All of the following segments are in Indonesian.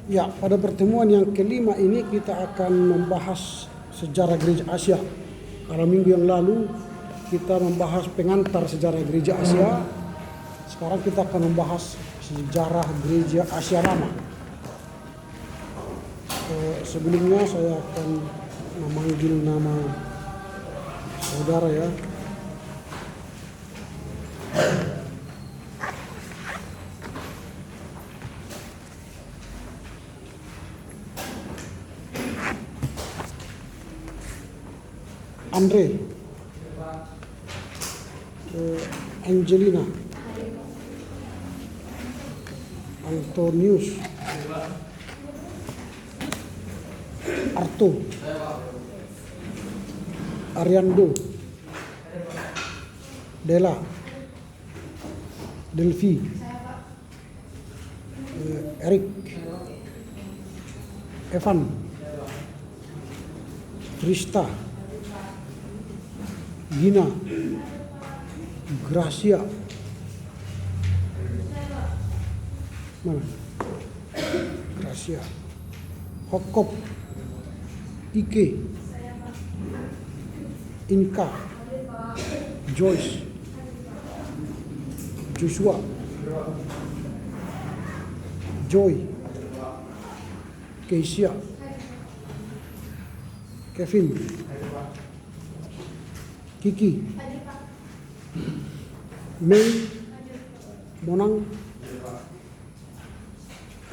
Ya, pada pertemuan yang kelima ini kita akan membahas sejarah gereja Asia. Karena minggu yang lalu kita membahas pengantar sejarah gereja Asia. Sekarang kita akan membahas sejarah gereja Asia Lama. Sebelumnya saya akan memanggil nama saudara ya. Andre, Angelina, Antonius, Arto, Ariando, Dela, Delvi, Erik, Evan, Krista, Gina, Gracia, mana? Gracia, Hokop, Ike, Inka, Joyce, Joshua, Joy, Keisha, Kevin, Kiki, Mei, Monang,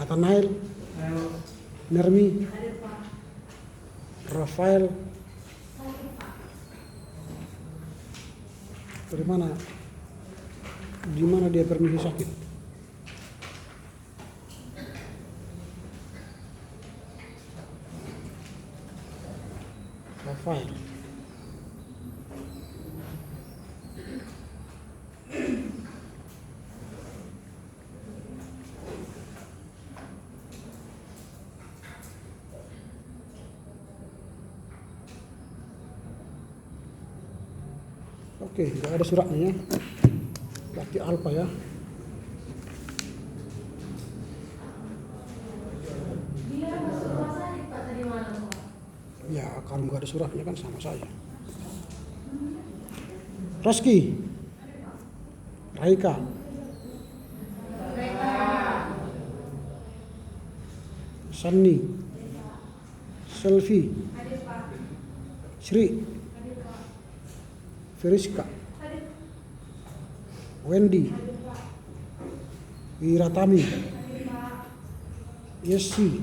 Nathanael, Nermi, Rafael. Dari mana? Di mana dia permisi sakit? Rafael. Oke, nggak ada suratnya ya. Berarti Alpha ya. Dia masuk rumah sakit Pak tadi malam. Ya, kalau nggak ada suratnya kan sama saya. Reski, Raika, Sani, Selvi, Sri, Feriska, Wendy, Wiratami, Yesi,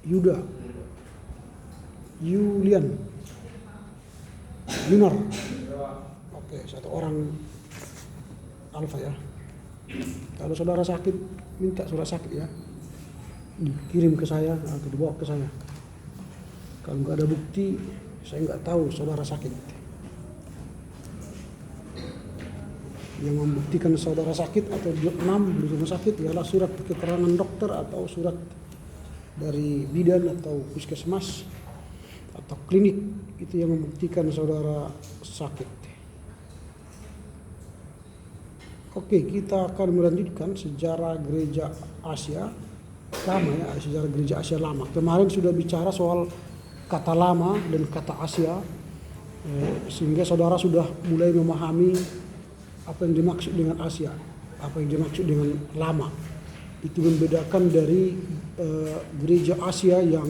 Yuda, Yulian, Yunar. Oke, satu orang Alfa ya. Kalau saudara sakit, minta surat sakit ya. Dikirim ke saya atau dibawa ke saya. Kalau nggak ada bukti, saya nggak tahu saudara sakit. Yang membuktikan saudara sakit atau di rumah sakit ialah surat keterangan dokter atau surat dari bidan atau puskesmas atau klinik, itu yang membuktikan saudara sakit. Oke, kita akan melanjutkan sejarah gereja Asia Lama ya, sejarah gereja Asia Lama. Kemarin sudah bicara soal kata lama dan kata Asia, sehingga saudara sudah mulai memahami apa yang dimaksud dengan Asia, apa yang dimaksud dengan lama. Itu membedakan dari gereja Asia yang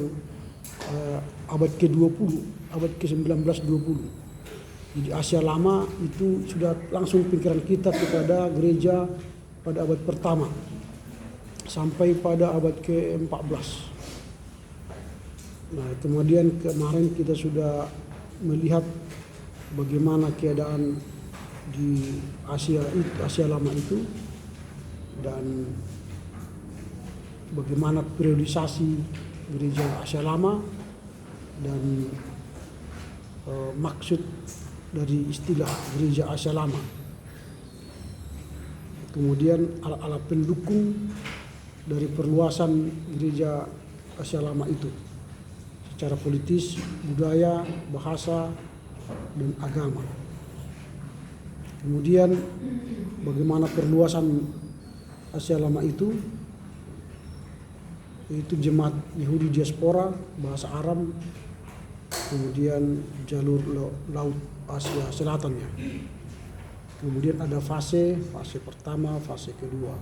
abad ke-20, abad ke-19, 20. Jadi Asia Lama itu sudah langsung pikiran kita kepada gereja pada abad pertama sampai pada abad ke-14. Nah, kemudian kemarin kita sudah melihat bagaimana keadaan di Asia Lama itu dan bagaimana periodisasi gereja Asia Lama dan maksud dari istilah gereja Asia Lama. Kemudian alat-alat pendukung dari perluasan gereja Asia Lama itu secara politis, budaya, bahasa, dan agama. Kemudian bagaimana perluasan Asia Lama itu yaitu jemaat Yahudi diaspora, bahasa Aram, kemudian jalur laut Asia Selatan ya. Kemudian ada fase pertama, fase kedua.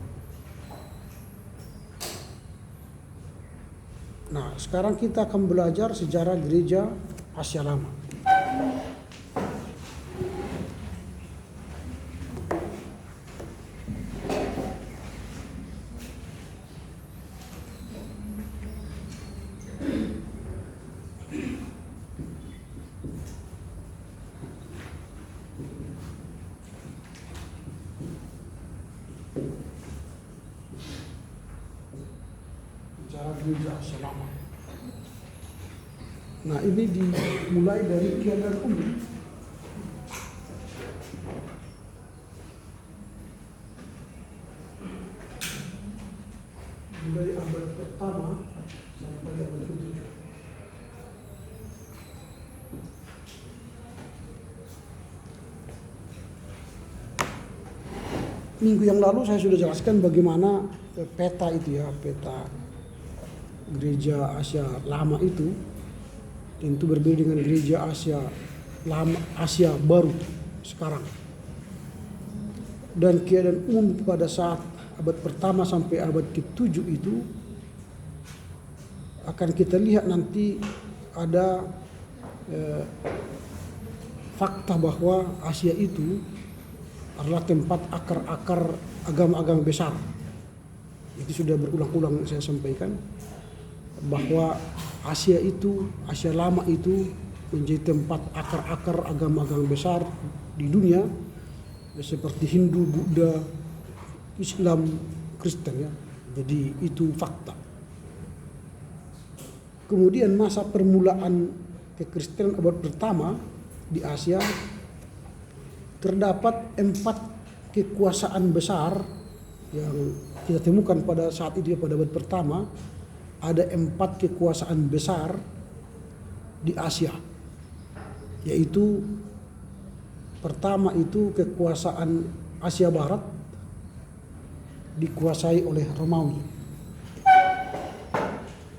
Nah, sekarang kita akan belajar sejarah gereja Asia Lama. Gereja Asia Lama. Nah, ini dimulai dari Kian dan Umi. Dari abad pertama sampai abad ke-7. Minggu yang lalu saya sudah jelaskan bagaimana peta itu ya, peta gereja Asia Lama itu tentu berbeda dengan gereja Asia Lama, Asia baru sekarang. Dan keadaan umum pada saat abad pertama sampai abad ke-7 itu akan kita lihat nanti ada fakta bahwa Asia itu adalah tempat akar-akar agama-agama besar. Itu sudah berulang-ulang saya sampaikan bahwa Asia Lama itu menjadi tempat akar-akar agama-agama besar di dunia seperti Hindu, Buddha, Islam, Kristen ya. Jadi itu fakta. Kemudian masa permulaan kekristenan abad pertama di Asia terdapat 4 kekuasaan besar yang kita temukan pada saat itu pada abad pertama. Ada 4 kekuasaan besar di Asia, yaitu pertama itu kekuasaan Asia Barat dikuasai oleh Romawi.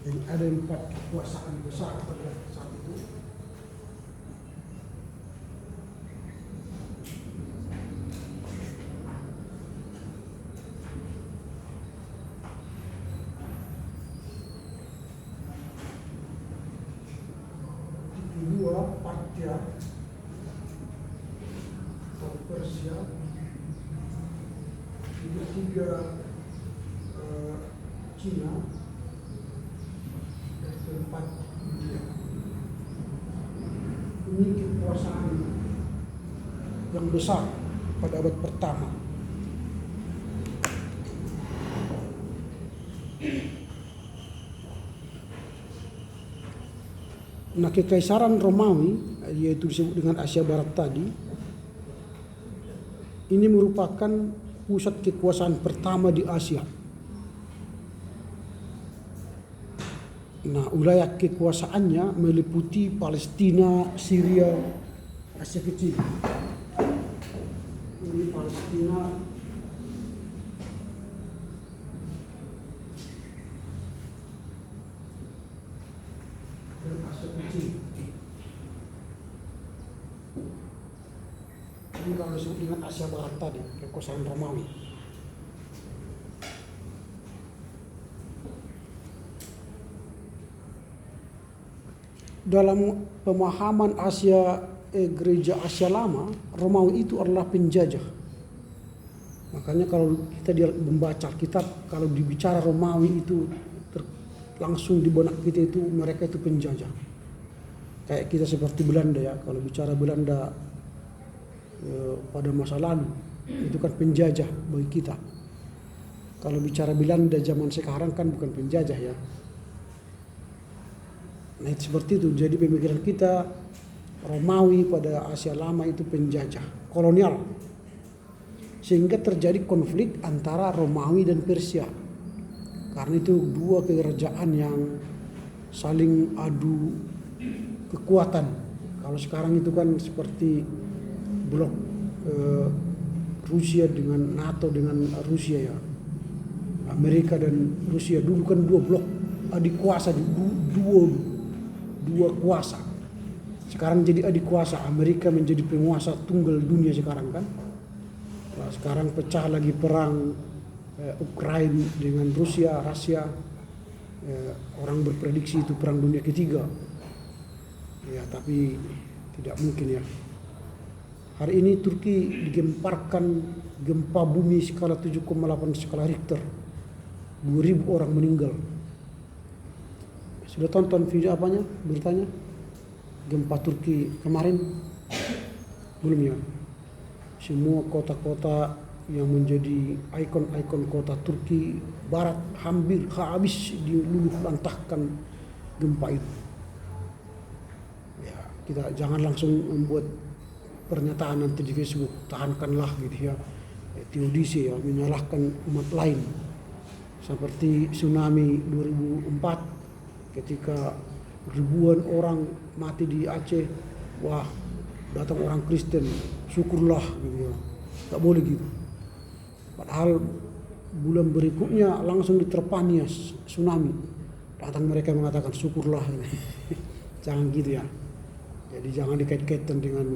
Jadi ada 4 kekuasaan besar pada saat itu. Kedua, Parthia atau Persia. Ketiga, Cina. Dan keempat, India. Ini kekuasaan yang besar pada abad pertama. Nah, kekaisaran Romawi, yaitu disebut dengan Asia Barat tadi, ini merupakan pusat kekuasaan pertama di Asia. Nah, wilayah kekuasaannya meliputi Palestina, Syria, Asia Kecil. Ini Palestina, dan Asia Kecil. Ini kalau disebut dengan Asia Barat tadi, kekuasaan Romawi. Dalam pemahaman gereja Asia Lama, Romawi itu adalah penjajah. Makanya kalau kita membaca kitab, kalau dibicara Romawi itu langsung di benak kita itu mereka itu penjajah. Kayak kita seperti Belanda ya, kalau bicara Belanda pada masa lalu itu kan penjajah bagi kita. Kalau bicara Belanda zaman sekarang kan bukan penjajah ya. Nah, itu seperti itu. Jadi pemikiran kita Romawi pada Asia Lama itu penjajah, kolonial. Sehingga terjadi konflik antara Romawi dan Persia. Karena itu dua kerajaan yang saling adu kekuatan. Kalau sekarang itu kan seperti blok Rusia dengan NATO dengan Rusia ya. Amerika dan Rusia dulu kan dua blok. adik kuasa dua kuasa. Sekarang jadi adik kuasa, Amerika menjadi penguasa tunggal dunia sekarang kan. Nah, sekarang pecah lagi perang Ukraina dengan Rusia. Orang berprediksi itu perang dunia ketiga. Ya, tapi tidak mungkin ya. Hari ini Turki digemparkan gempa bumi skala 7,8 skala Richter. 2.000 orang meninggal. Sudah tonton video apanya? Beritanya? Gempa Turki kemarin? Belum ya? Semua kota-kota yang menjadi ikon-ikon kota Turki Barat hampir habis diluluh lantahkan gempa itu. Ya, kita jangan langsung membuat pernyataan nanti di Facebook, tahankanlah gitu ya. Teodisi ya, menyalahkan umat lain. Seperti tsunami 2004 ketika ribuan orang mati di Aceh, wah datang orang Kristen, syukurlah gitu ya. Tak boleh gitu. Padahal bulan berikutnya langsung diterpanya tsunami. Datang mereka mengatakan syukurlah. Jangan gitu ya. Jadi jangan dikait-kaitkan dengan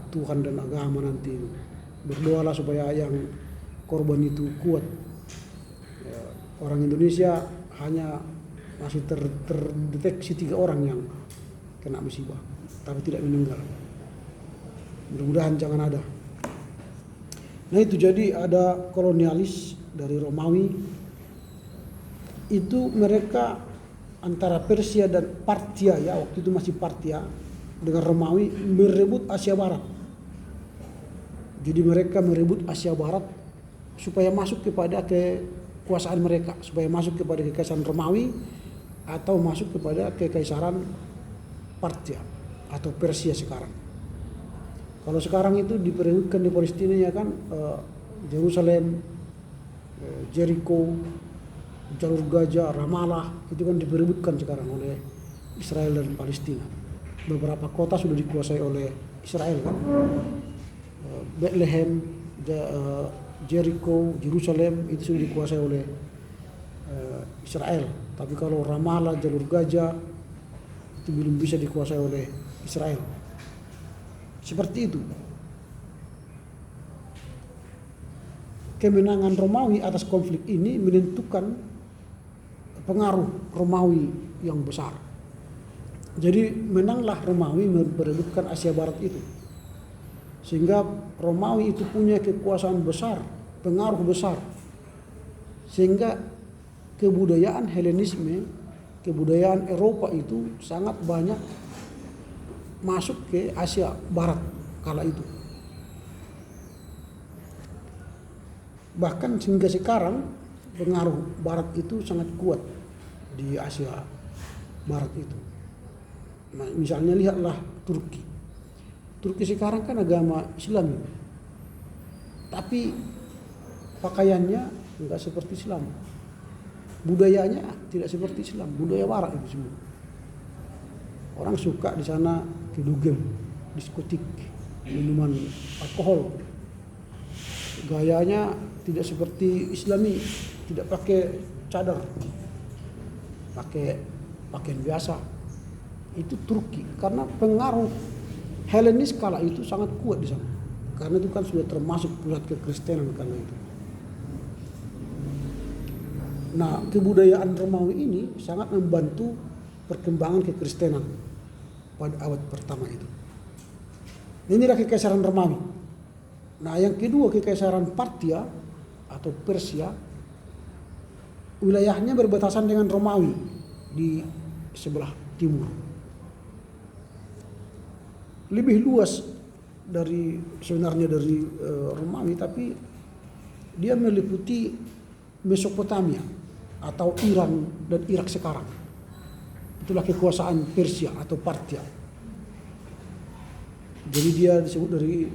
Tuhan dan agama nanti. Berdoalah supaya yang korban itu kuat. Ya, orang Indonesia hanya masih terdeteksi 3 orang yang kena musibah, tapi tidak meninggal. Mudah-mudahan jangan ada. Nah itu jadi ada kolonialis dari Romawi. Itu mereka antara Persia dan Parthia ya, waktu itu masih Parthia dengan Romawi merebut Asia Barat. Jadi mereka merebut Asia Barat supaya masuk kepada kekuasaan mereka, supaya masuk kepada kekaisaran Romawi atau masuk kepada kekaisaran Parthia atau Persia sekarang. Kalau sekarang itu diperebutkan di Palestina ya kan, Yerusalem, Jericho, Jalur Gaza, Ramallah itu kan diperebutkan sekarang oleh Israel dan Palestina. Beberapa kota sudah dikuasai oleh Israel kan, Bethlehem, Jericho, Yerusalem itu sudah dikuasai oleh Israel. Tapi kalau Ramallah, Jalur Gaza itu belum bisa dikuasai oleh Israel. Seperti itu. Kemenangan Romawi atas konflik ini menentukan pengaruh Romawi yang besar. Jadi menanglah Romawi memperebutkan Asia Barat itu. Sehingga Romawi itu punya kekuasaan besar, pengaruh besar. Sehingga kebudayaan Helenisme, kebudayaan Eropa itu sangat banyak masuk ke Asia Barat kala itu. Bahkan hingga sekarang pengaruh Barat itu sangat kuat di Asia Barat itu. Nah, misalnya lihatlah Turki. Turki sekarang kan agama Islam, tapi pakaiannya enggak seperti Islam. Budayanya tidak seperti Islam, budaya Barat itu semua. Orang suka di sana kedugem, diskotik, minuman alkohol. Gayanya tidak seperti Islami, tidak pakai cadar, pakai pakaian biasa. Itu Turki karena pengaruh Helenis kala itu sangat kuat di sana. Karena itu kan sudah termasuk pusat kekristenan kala itu. Nah, kebudayaan Romawi ini sangat membantu perkembangan kekristenan pada abad pertama itu. Inilah kekaisaran Romawi. Nah, yang kedua kekaisaran Parthia atau Persia, wilayahnya berbatasan dengan Romawi di sebelah timur. Lebih luas sebenarnya dari Romawi, tapi dia meliputi Mesopotamia atau Iran dan Irak sekarang. Itulah kekuasaan Persia atau Parthia. Jadi dia disebut dari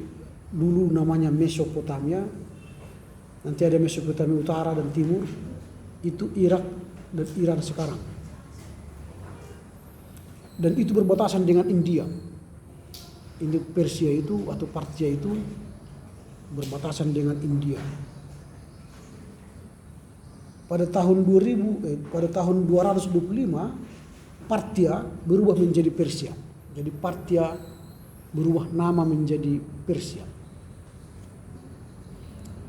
dulu namanya Mesopotamia. Nanti ada Mesopotamia Utara dan Timur. Itu Irak dan Iran sekarang. Dan itu berbatasan dengan India. Ini Persia itu atau Parthia itu berbatasan dengan India. pada tahun 225 Parthia berubah menjadi Persia. Jadi Parthia berubah nama menjadi Persia.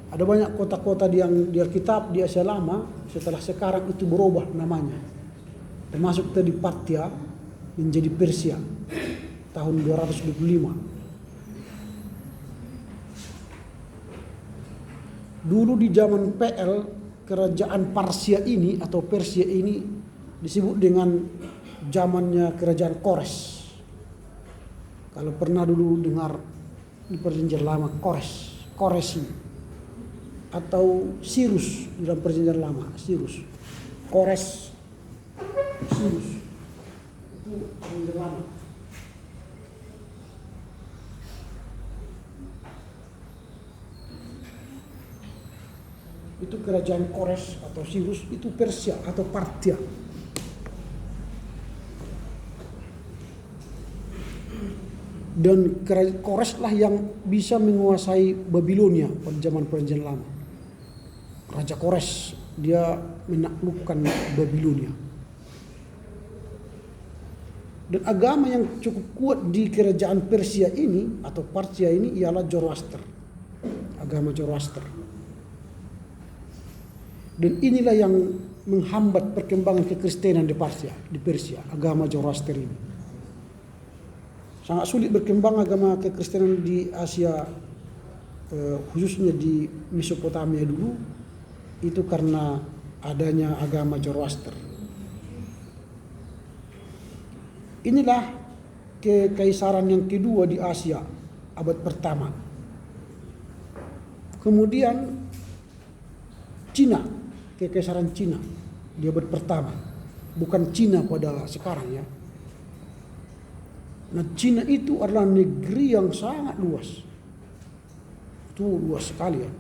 Ada banyak kota-kota yang di Alkitab di Asia Lama setelah sekarang itu berubah namanya. Termasuk tadi Parthia menjadi Persia tahun 225. Dulu di zaman PL, kerajaan Parsia ini atau Persia ini disebut dengan zamannya kerajaan Kores. Kalau pernah dulu dengar di perjanjian lama Koresi atau Sirus di dalam perjanjian lama, Sirus. Kores, Sirus. Itu perjanjian lama. Itu kerajaan Kores atau Sirus, itu Persia atau Parthia. Dan Kores lah yang bisa menguasai Babilonia pada zaman perjanjian lama. Raja Kores dia menaklukkan Babilonia. Dan agama yang cukup kuat di kerajaan Persia ini atau Parthia ini ialah Zoroaster. Agama Zoroaster. Dan inilah yang menghambat perkembangan kekristenan di Persia, agama Zoroaster ini. Sangat sulit berkembang agama kekristenan di Asia, khususnya di Mesopotamia dulu, itu karena adanya agama Zoroaster. Inilah kekaisaran yang kedua di Asia, abad pertama. Kemudian Cina, kekaisaran Cina di abad pertama. Bukan Cina pada sekarang ya. Nah, Cina itu adalah negeri yang sangat luas. Itu luas sekali ya.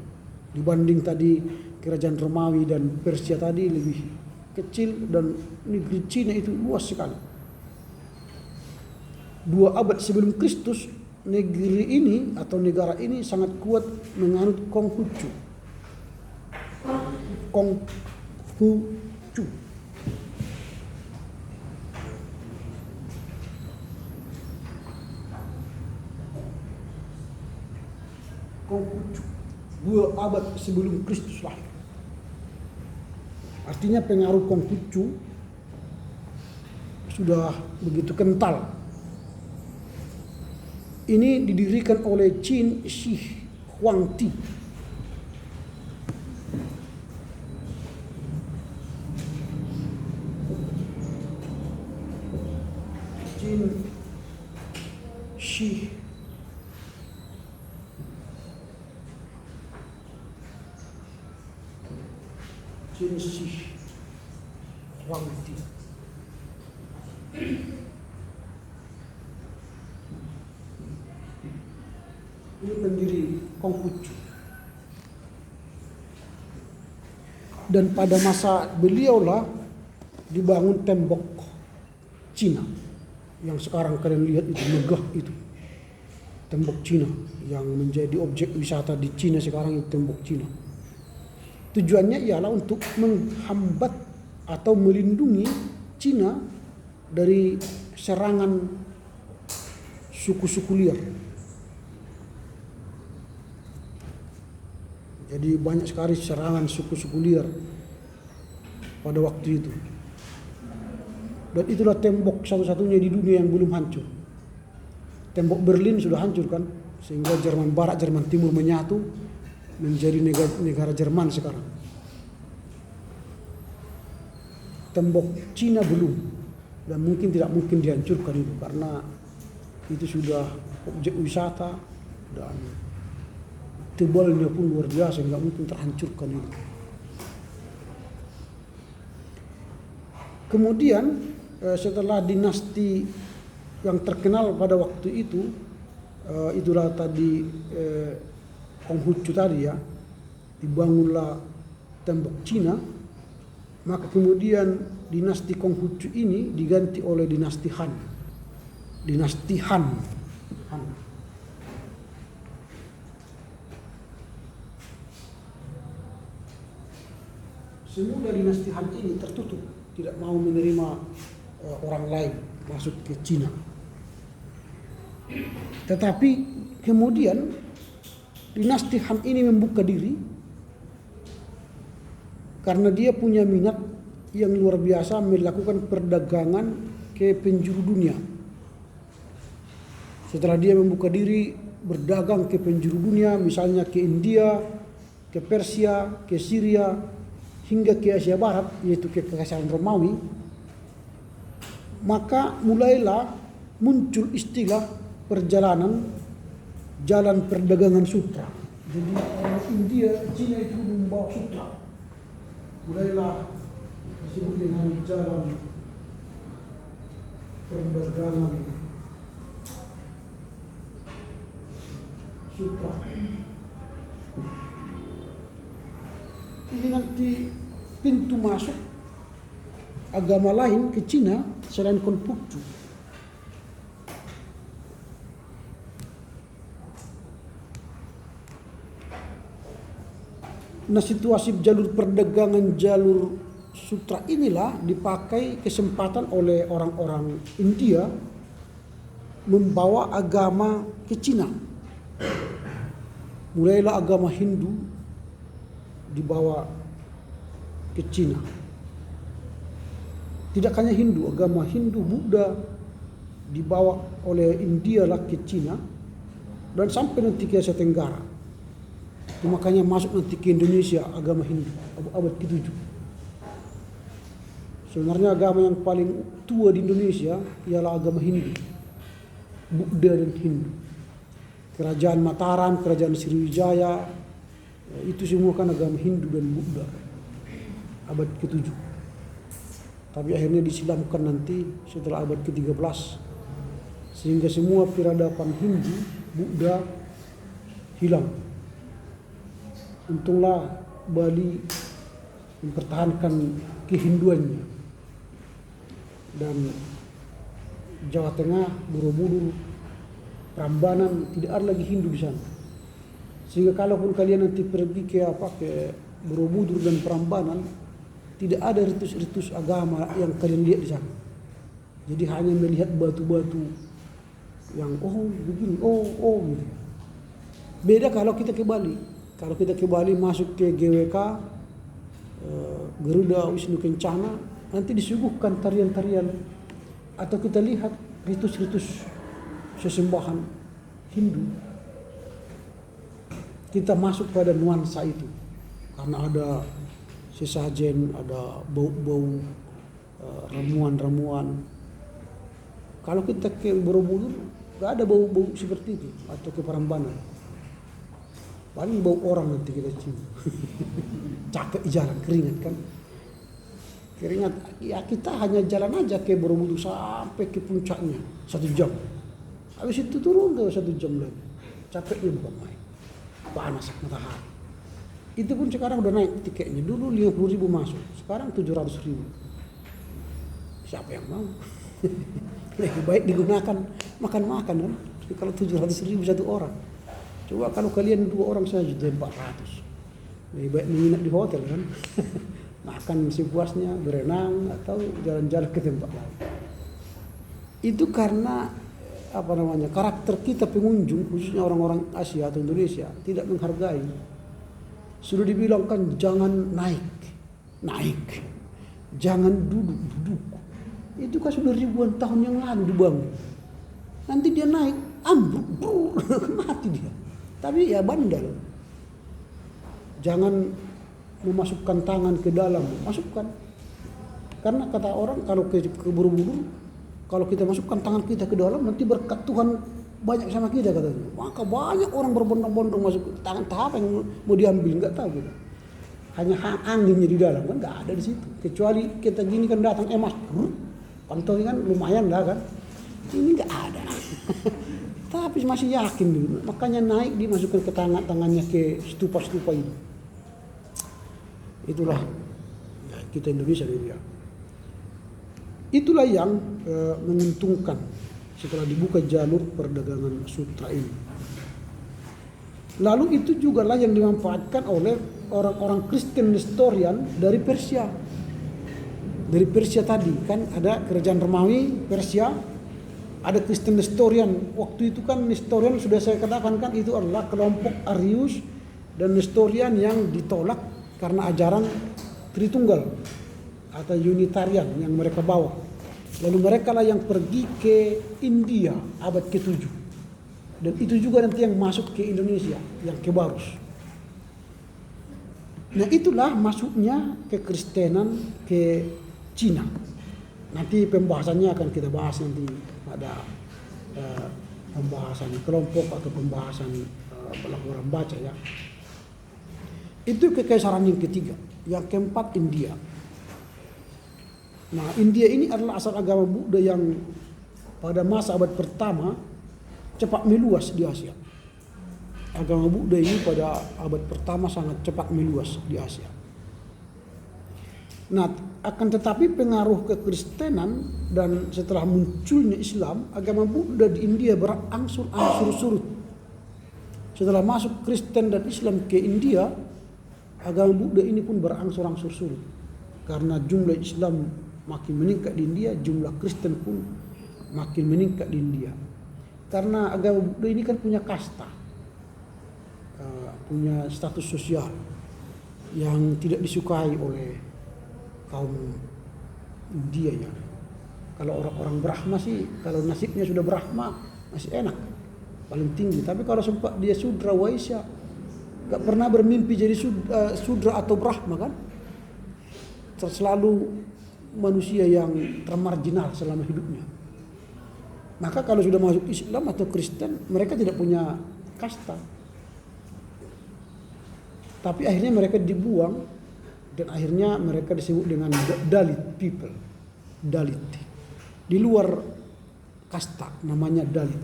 Dibanding tadi kerajaan Romawi dan Persia tadi lebih kecil, dan negeri Cina itu luas sekali. 2 abad sebelum Kristus, negeri ini atau negara ini sangat kuat menganut Konghucu. Konghucu. Konghucu 2 abad sebelum Kristus lahir. Artinya pengaruh Konghucu sudah begitu kental. Ini didirikan oleh Qin Shi Huangdi. Qin Shi Huangdi. Ini pendiri Konghucu. Dan pada masa beliaulah dibangun tembok Cina yang sekarang kalian lihat itu megah itu. Tembok Cina yang menjadi objek wisata di Cina sekarang itu tembok Cina. Tujuannya ialah untuk menghambat atau melindungi Cina dari serangan suku-suku liar. Jadi banyak sekali serangan suku-suku liar pada waktu itu. Dan itulah tembok satu-satunya di dunia yang belum hancur. Tembok Berlin sudah hancur kan, sehingga Jerman Barat, Jerman Timur menyatu menjadi negara Jerman sekarang. Tembok Cina belum, dan mungkin tidak mungkin dihancurkan itu karena itu sudah objek wisata dan tebalnya pun luar biasa, nggak mungkin terhancurkan itu. Kemudian setelah dinasti yang terkenal pada waktu itu, itulah tadi Konghucu tadi ya, dibangunlah tembok Cina, maka kemudian dinasti Konghucu ini diganti oleh dinasti Han. Dinasti Han. semua dinasti Han ini tertutup, tidak mau menerima orang lain masuk ke Cina. Tetapi kemudian dinasti Han ini membuka diri karena dia punya minat yang luar biasa melakukan perdagangan ke penjuru dunia. Setelah dia membuka diri berdagang ke penjuru dunia, misalnya ke India, ke Persia, ke Syria, hingga ke Asia Barat, yaitu ke Kekaisaran Romawi, maka mulailah muncul istilah perjalanan jalan perdagangan sutra. Jadi orang India, Cina itu membawa sutra. Mulailah disebut dengan jalan perdagangan sutra. Ini nanti pintu masuk agama lain ke Cina selain Konfutsu. Nah, situasi jalur perdagangan jalur sutra inilah dipakai kesempatan oleh orang-orang India membawa agama ke Cina. Mulailah agama Hindu dibawa ke Cina. Tidak hanya Hindu, agama Hindu, Buddha dibawa oleh India lah ke Cina dan sampai nanti ke Asia Tenggara. Itu makanya masuk nanti ke Indonesia agama Hindu abad ke-7. Sebenarnya agama yang paling tua di Indonesia ialah agama Hindu, Buddha dan Hindu. Kerajaan Mataram, kerajaan Sriwijaya, itu semua kan agama Hindu dan Buddha abad ke-7. Tapi akhirnya disilamkan nanti setelah abad ke-13, sehingga semua peradaban Hindu, Buddha hilang. Untunglah Bali mempertahankan kehinduannya, dan Jawa Tengah, Borobudur, Prambanan tidak ada lagi Hindu di sana. Sehingga kalaupun kalian nanti pergi ke Borobudur dan Prambanan, tidak ada ritus-ritus agama yang kalian lihat di sana. Jadi hanya melihat batu-batu yang begini, gitu. Beda kalau kita ke Bali. Kalau kita ke Bali masuk ke GWK, Garuda Wisnu Kencana, nanti disuguhkan tarian-tarian atau kita lihat ritus-ritus sesembahan Hindu. Kita masuk pada nuansa itu karena ada sesajen, ada bau-bau ramuan-ramuan. Kalau kita ke Borobudur, gak ada bau-bau seperti itu, atau ke Prambanan. Paling bau orang nanti kita cium. Capek jalan, keringat kan. Keringat, ya kita hanya jalan aja ke Borobudur sampai ke puncaknya 1 jam. Habis itu turun ke 1 jam lagi. Capeknya bukan main. Panas matahari. Itu pun sekarang udah naik tiketnya. Dulu 50.000 masuk, sekarang 700.000. Siapa yang mau? Lebih baik digunakan makan-makan kan. Kalau 700.000 satu orang. Coba kalau kalian 2 orang saja 400. Lebih baik menginap di hotel kan. Makan sepuasnya, berenang atau jalan-jalan ke tempat lain. Itu karena karakter kita pengunjung, khususnya orang-orang Asia atau Indonesia, tidak menghargai. Sudah dibilang kan jangan naik. Jangan duduk. Itu kan sudah ribuan tahun yang lalu dibangun. Nanti dia naik, ambruk, mati dia. Tapi ya bandel. Jangan memasukkan tangan ke dalam, masukkan. Karena kata orang kalau ke Borobudur, kalau kita masukkan tangan kita ke dalam, nanti berkat Tuhan banyak sama kita katanya. Maka banyak orang berbondong-bondong masuk, tangan apa yang mau diambil nggak tahu kita. Hanya anginnya di dalam kan nggak ada di situ. Kecuali kita gini kan datang mas, pantaunya kan lumayan lah kan. Ini nggak ada. Tapi masih yakin dulu, makanya naik dimasukkan ke tangannya ke stupa-stupa itu. Itulah ya, kita Indonesia ini ya. Itulah yang menguntungkan setelah dibuka jalur perdagangan sutra ini. Lalu itu juga lah yang dimanfaatkan oleh orang-orang Kristen Nestorian dari Persia. Dari Persia tadi kan ada kerajaan Romawi, Persia, ada Kristen Nestorian. Waktu itu kan Nestorian sudah saya katakan kan itu adalah kelompok Arius dan Nestorian yang ditolak karena ajaran Tritunggal atau Unitarian yang mereka bawa. Lalu mereka lah yang pergi ke India abad ke-7. Dan itu juga nanti yang masuk ke Indonesia, yang ke Barus. Nah itulah masuknya kekristenan ke Cina. Nanti pembahasannya akan kita bahas nanti pada pembahasan kelompok atau pembahasan orang baca ya. Itu kekaisaran yang ketiga. Yang keempat India. Nah India ini adalah asal agama Buddha yang pada masa abad pertama cepat meluas di Asia. Agama Buddha ini pada abad pertama sangat cepat meluas di Asia. Nah, akan tetapi pengaruh kekristenan dan setelah munculnya Islam, agama Buddha di India berangsur-angsur surut. Setelah masuk Kristen dan Islam ke India, agama Buddha ini pun berangsur-angsur surut. Karena jumlah Islam makin meningkat di India, jumlah Kristen pun makin meningkat di India. Karena agama Buddha ini kan punya kasta, punya status sosial yang tidak disukai oleh kaum India ya. Kalau orang-orang Brahma sih, kalau nasibnya sudah Brahma masih enak, paling tinggi. Tapi kalau sempat dia Sudra Waisya, gak pernah bermimpi jadi Sudra atau Brahma kan, selalu manusia yang termarginal selama hidupnya. Maka kalau sudah masuk Islam atau Kristen, mereka tidak punya kasta. Tapi akhirnya mereka dibuang dan akhirnya mereka disebut dengan Dalit people. Dalit. Di luar kasta namanya Dalit.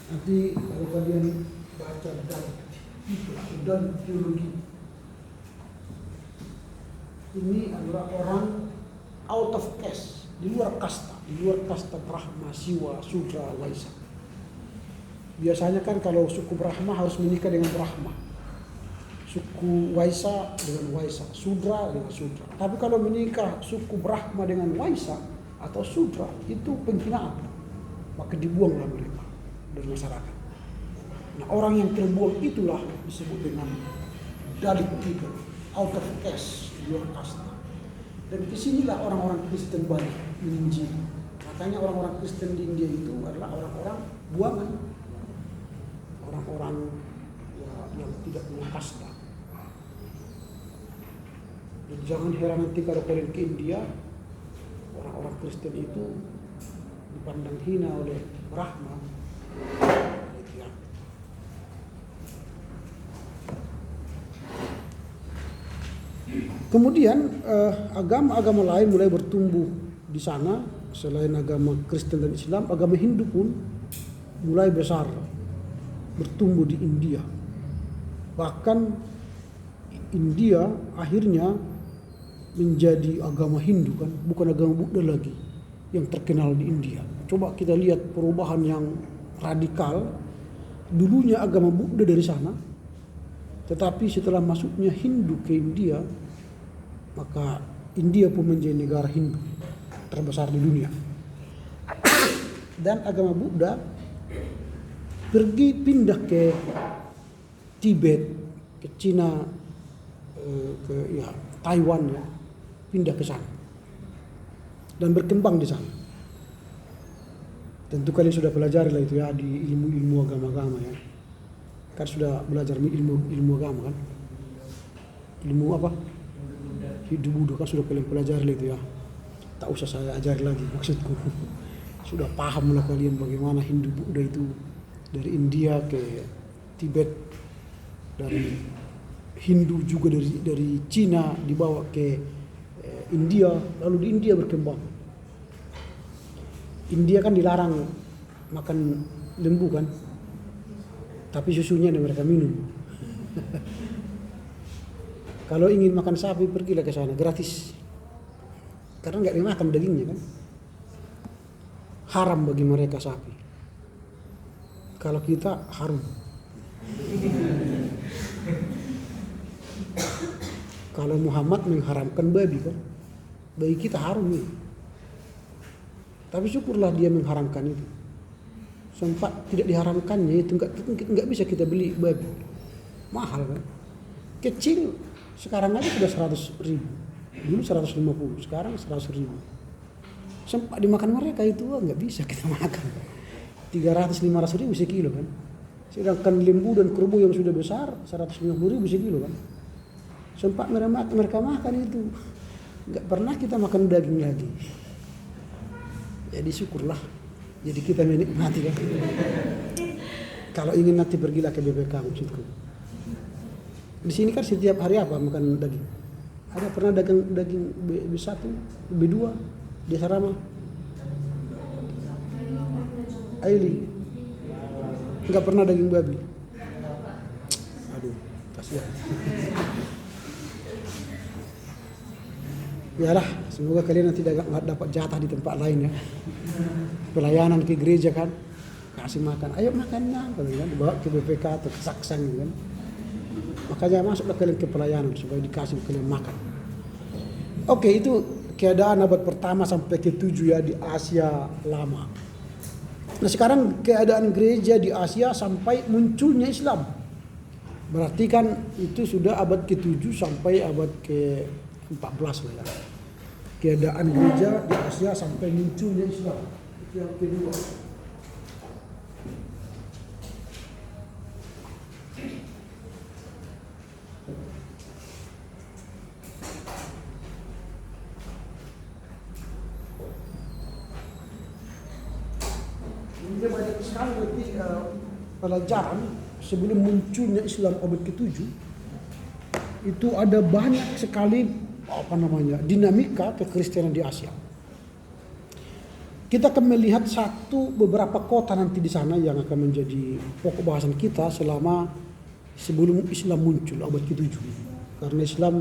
Nanti kalau kalian baca Dalit people, Dalit teologi. Ini adalah orang out of caste, di luar kasta Brahma, Siwa, Sudra, Waisa. Biasanya kan kalau suku Brahma harus menikah dengan Brahma, suku Waisa dengan Waisa, Sudra dengan Sudra. Tapi kalau menikah suku Brahma dengan Waisa atau Sudra itu penghinaan, maka dibuanglah mereka dari masyarakat. Nah orang yang terbuang itulah disebut dengan Dalit people, out of caste, di luar kasta. Dan kesinilah orang-orang Kristen balik menginjil. Makanya orang-orang Kristen di India itu adalah orang-orang buangan, orang-orang yang tidak punya kasta. Dan jangan heran nanti kalau kalian ke India, orang-orang Kristen itu dipandang hina oleh Brahma. Kemudian agama-agama lain mulai bertumbuh di sana. Selain agama Kristen dan Islam, agama Hindu pun mulai besar bertumbuh di India. Bahkan India akhirnya menjadi agama Hindu kan, bukan agama Buddha lagi yang terkenal di India. Coba kita lihat perubahan yang radikal. Dulunya agama Buddha dari sana, tetapi setelah masuknya Hindu ke India, maka India pun menjadi negara Hindu terbesar di dunia. Dan agama Buddha pindah ke Tibet, ke Cina, ke Taiwan ya, pindah ke sana dan berkembang di sana. Tentu kalian sudah pelajari lah itu ya di ilmu agama-agama ya. Kan sudah belajar ilmu agama kan? Ilmu apa? Hidup Buddha kan sudah kalian pelajari lah itu ya. Tak usah saya ajari lagi maksudku. Sudah paham lah kalian bagaimana Hindu Buddha itu dari India ke Tibet, dari Hindu juga dari Cina dibawa ke India, lalu di India berkembang. India kan dilarang makan lembu kan, tapi susunya mereka minum. Kalau ingin makan sapi pergilah ke sana gratis. Karena nggak dimakan dagingnya kan, haram bagi mereka sapi. Kalau kita harum. Kalau Muhammad mengharamkan babi kan, bagi kita haram nih. Tapi syukurlah dia mengharamkan itu. Sempat tidak diharamkannya itu nggak bisa kita beli babi, mahal kan. Kecil sekarang aja sudah 100.000, dulu 150, sekarang 100.000. Sempat dimakan mereka itu nggak bisa kita makan. 300-500 ribu sekilo kan. Sedangkan lembu dan kerbau yang sudah besar 150.000 sekilo kan. Sempat mereka makan itu. Nggak pernah kita makan daging lagi. Jadi syukurlah. Jadi kita menikmati kan. Kalau ingin nanti pergilah ke BPK maksudku. Di sini kan setiap hari apa makan daging. Ada pernah daging B1, B2 di asrama? Aili nggak pernah daging babi. Aduh, kasihan. Yalah, semoga kalian nanti dapat jatah di tempat lain ya. Pelayanan ke gereja kan, kasih makan. Ayo makannya, kan dibawa ke BPK atau ke Saksang gitu kan. Makanya masuklah kalian ke pelayanan supaya dikasih kalian makan. Oke, itu keadaan abad pertama sampai ke-7 ya di Asia Lama. Nah sekarang keadaan gereja di Asia sampai munculnya Islam. Berarti kan itu sudah abad ke-7 sampai abad ke-14 lah ya. Keadaan gereja di Asia sampai munculnya Islam. Itu yang kedua. Ini banyak sekali nanti pelajaran sebelum munculnya Islam abad ke-7 itu ada banyak sekali dinamika kekristenan di Asia. Kita akan melihat beberapa kota nanti di sana yang akan menjadi pokok bahasan kita selama sebelum Islam muncul abad ke-7. Karena Islam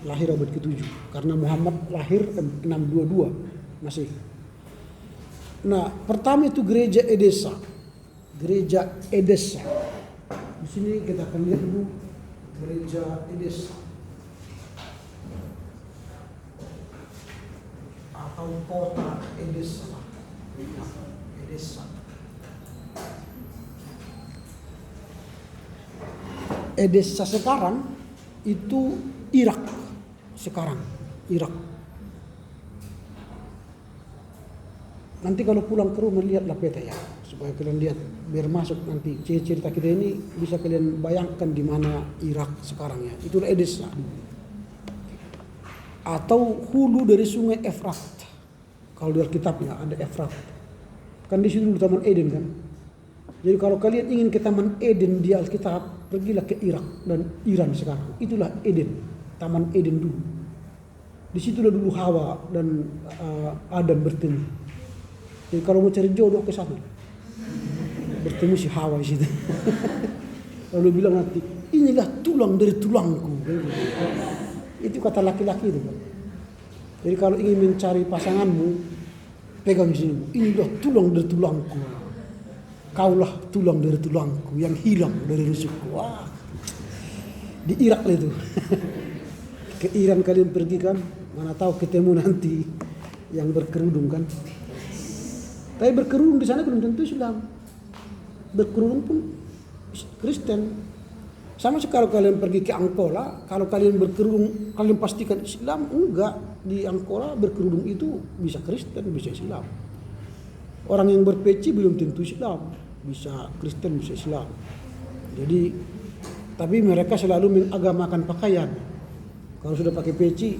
lahir abad ke-7, karena Muhammad lahir 622 masih. Nah, pertama itu gereja Edessa. Gereja Edessa. Di sini kita akan lihat dulu gereja Edessa. Atau kota Edessa. Edessa. Edessa sekarang itu Irak. Sekarang Irak. Nanti kalau pulang ke rumah lihatlah peta ya, supaya kalian lihat biar masuk nanti cerita kita ini bisa kalian bayangkan di mana Irak sekarang ya. Itulah Edessa. Atau hulu dari sungai Efrat. Kalau di Alkitabnya ada Efrat. Kan di situ Taman Eden kan. Jadi kalau kalian ingin ke Taman Eden di Alkitab, pergilah ke Irak dan Iran sekarang. Itulah Eden, Taman Eden dulu. Di situlah dulu Hawa dan Adam bertemu. Jadi kalau mau cari jodoh ke sana, bertemu si Hawa di situ. Lalu bilang nanti, inilah tulang dari tulangku. Itu kata laki-laki itu kan. Jadi kalau ingin mencari pasanganmu, pegang di sini. Inilah tulang dari tulangku. Kaulah tulang dari tulangku yang hilang dari rusukku. Wah, di Irak lah itu. Ke Iran kalian pergi kan, mana tahu ketemu nanti yang berkerudung kan. Tapi berkerudung di sana belum tentu Islam. Berkerudung pun Kristen. Sama sekali kalian pergi ke Angkola, kalau kalian berkerudung, kalian pastikan Islam? Enggak. Di Angkola berkerudung itu bisa Kristen, bisa Islam. Orang yang berpeci belum tentu Islam, bisa Kristen, bisa Islam. Jadi, tapi mereka selalu mengagamakan pakaian. Kalau sudah pakai peci,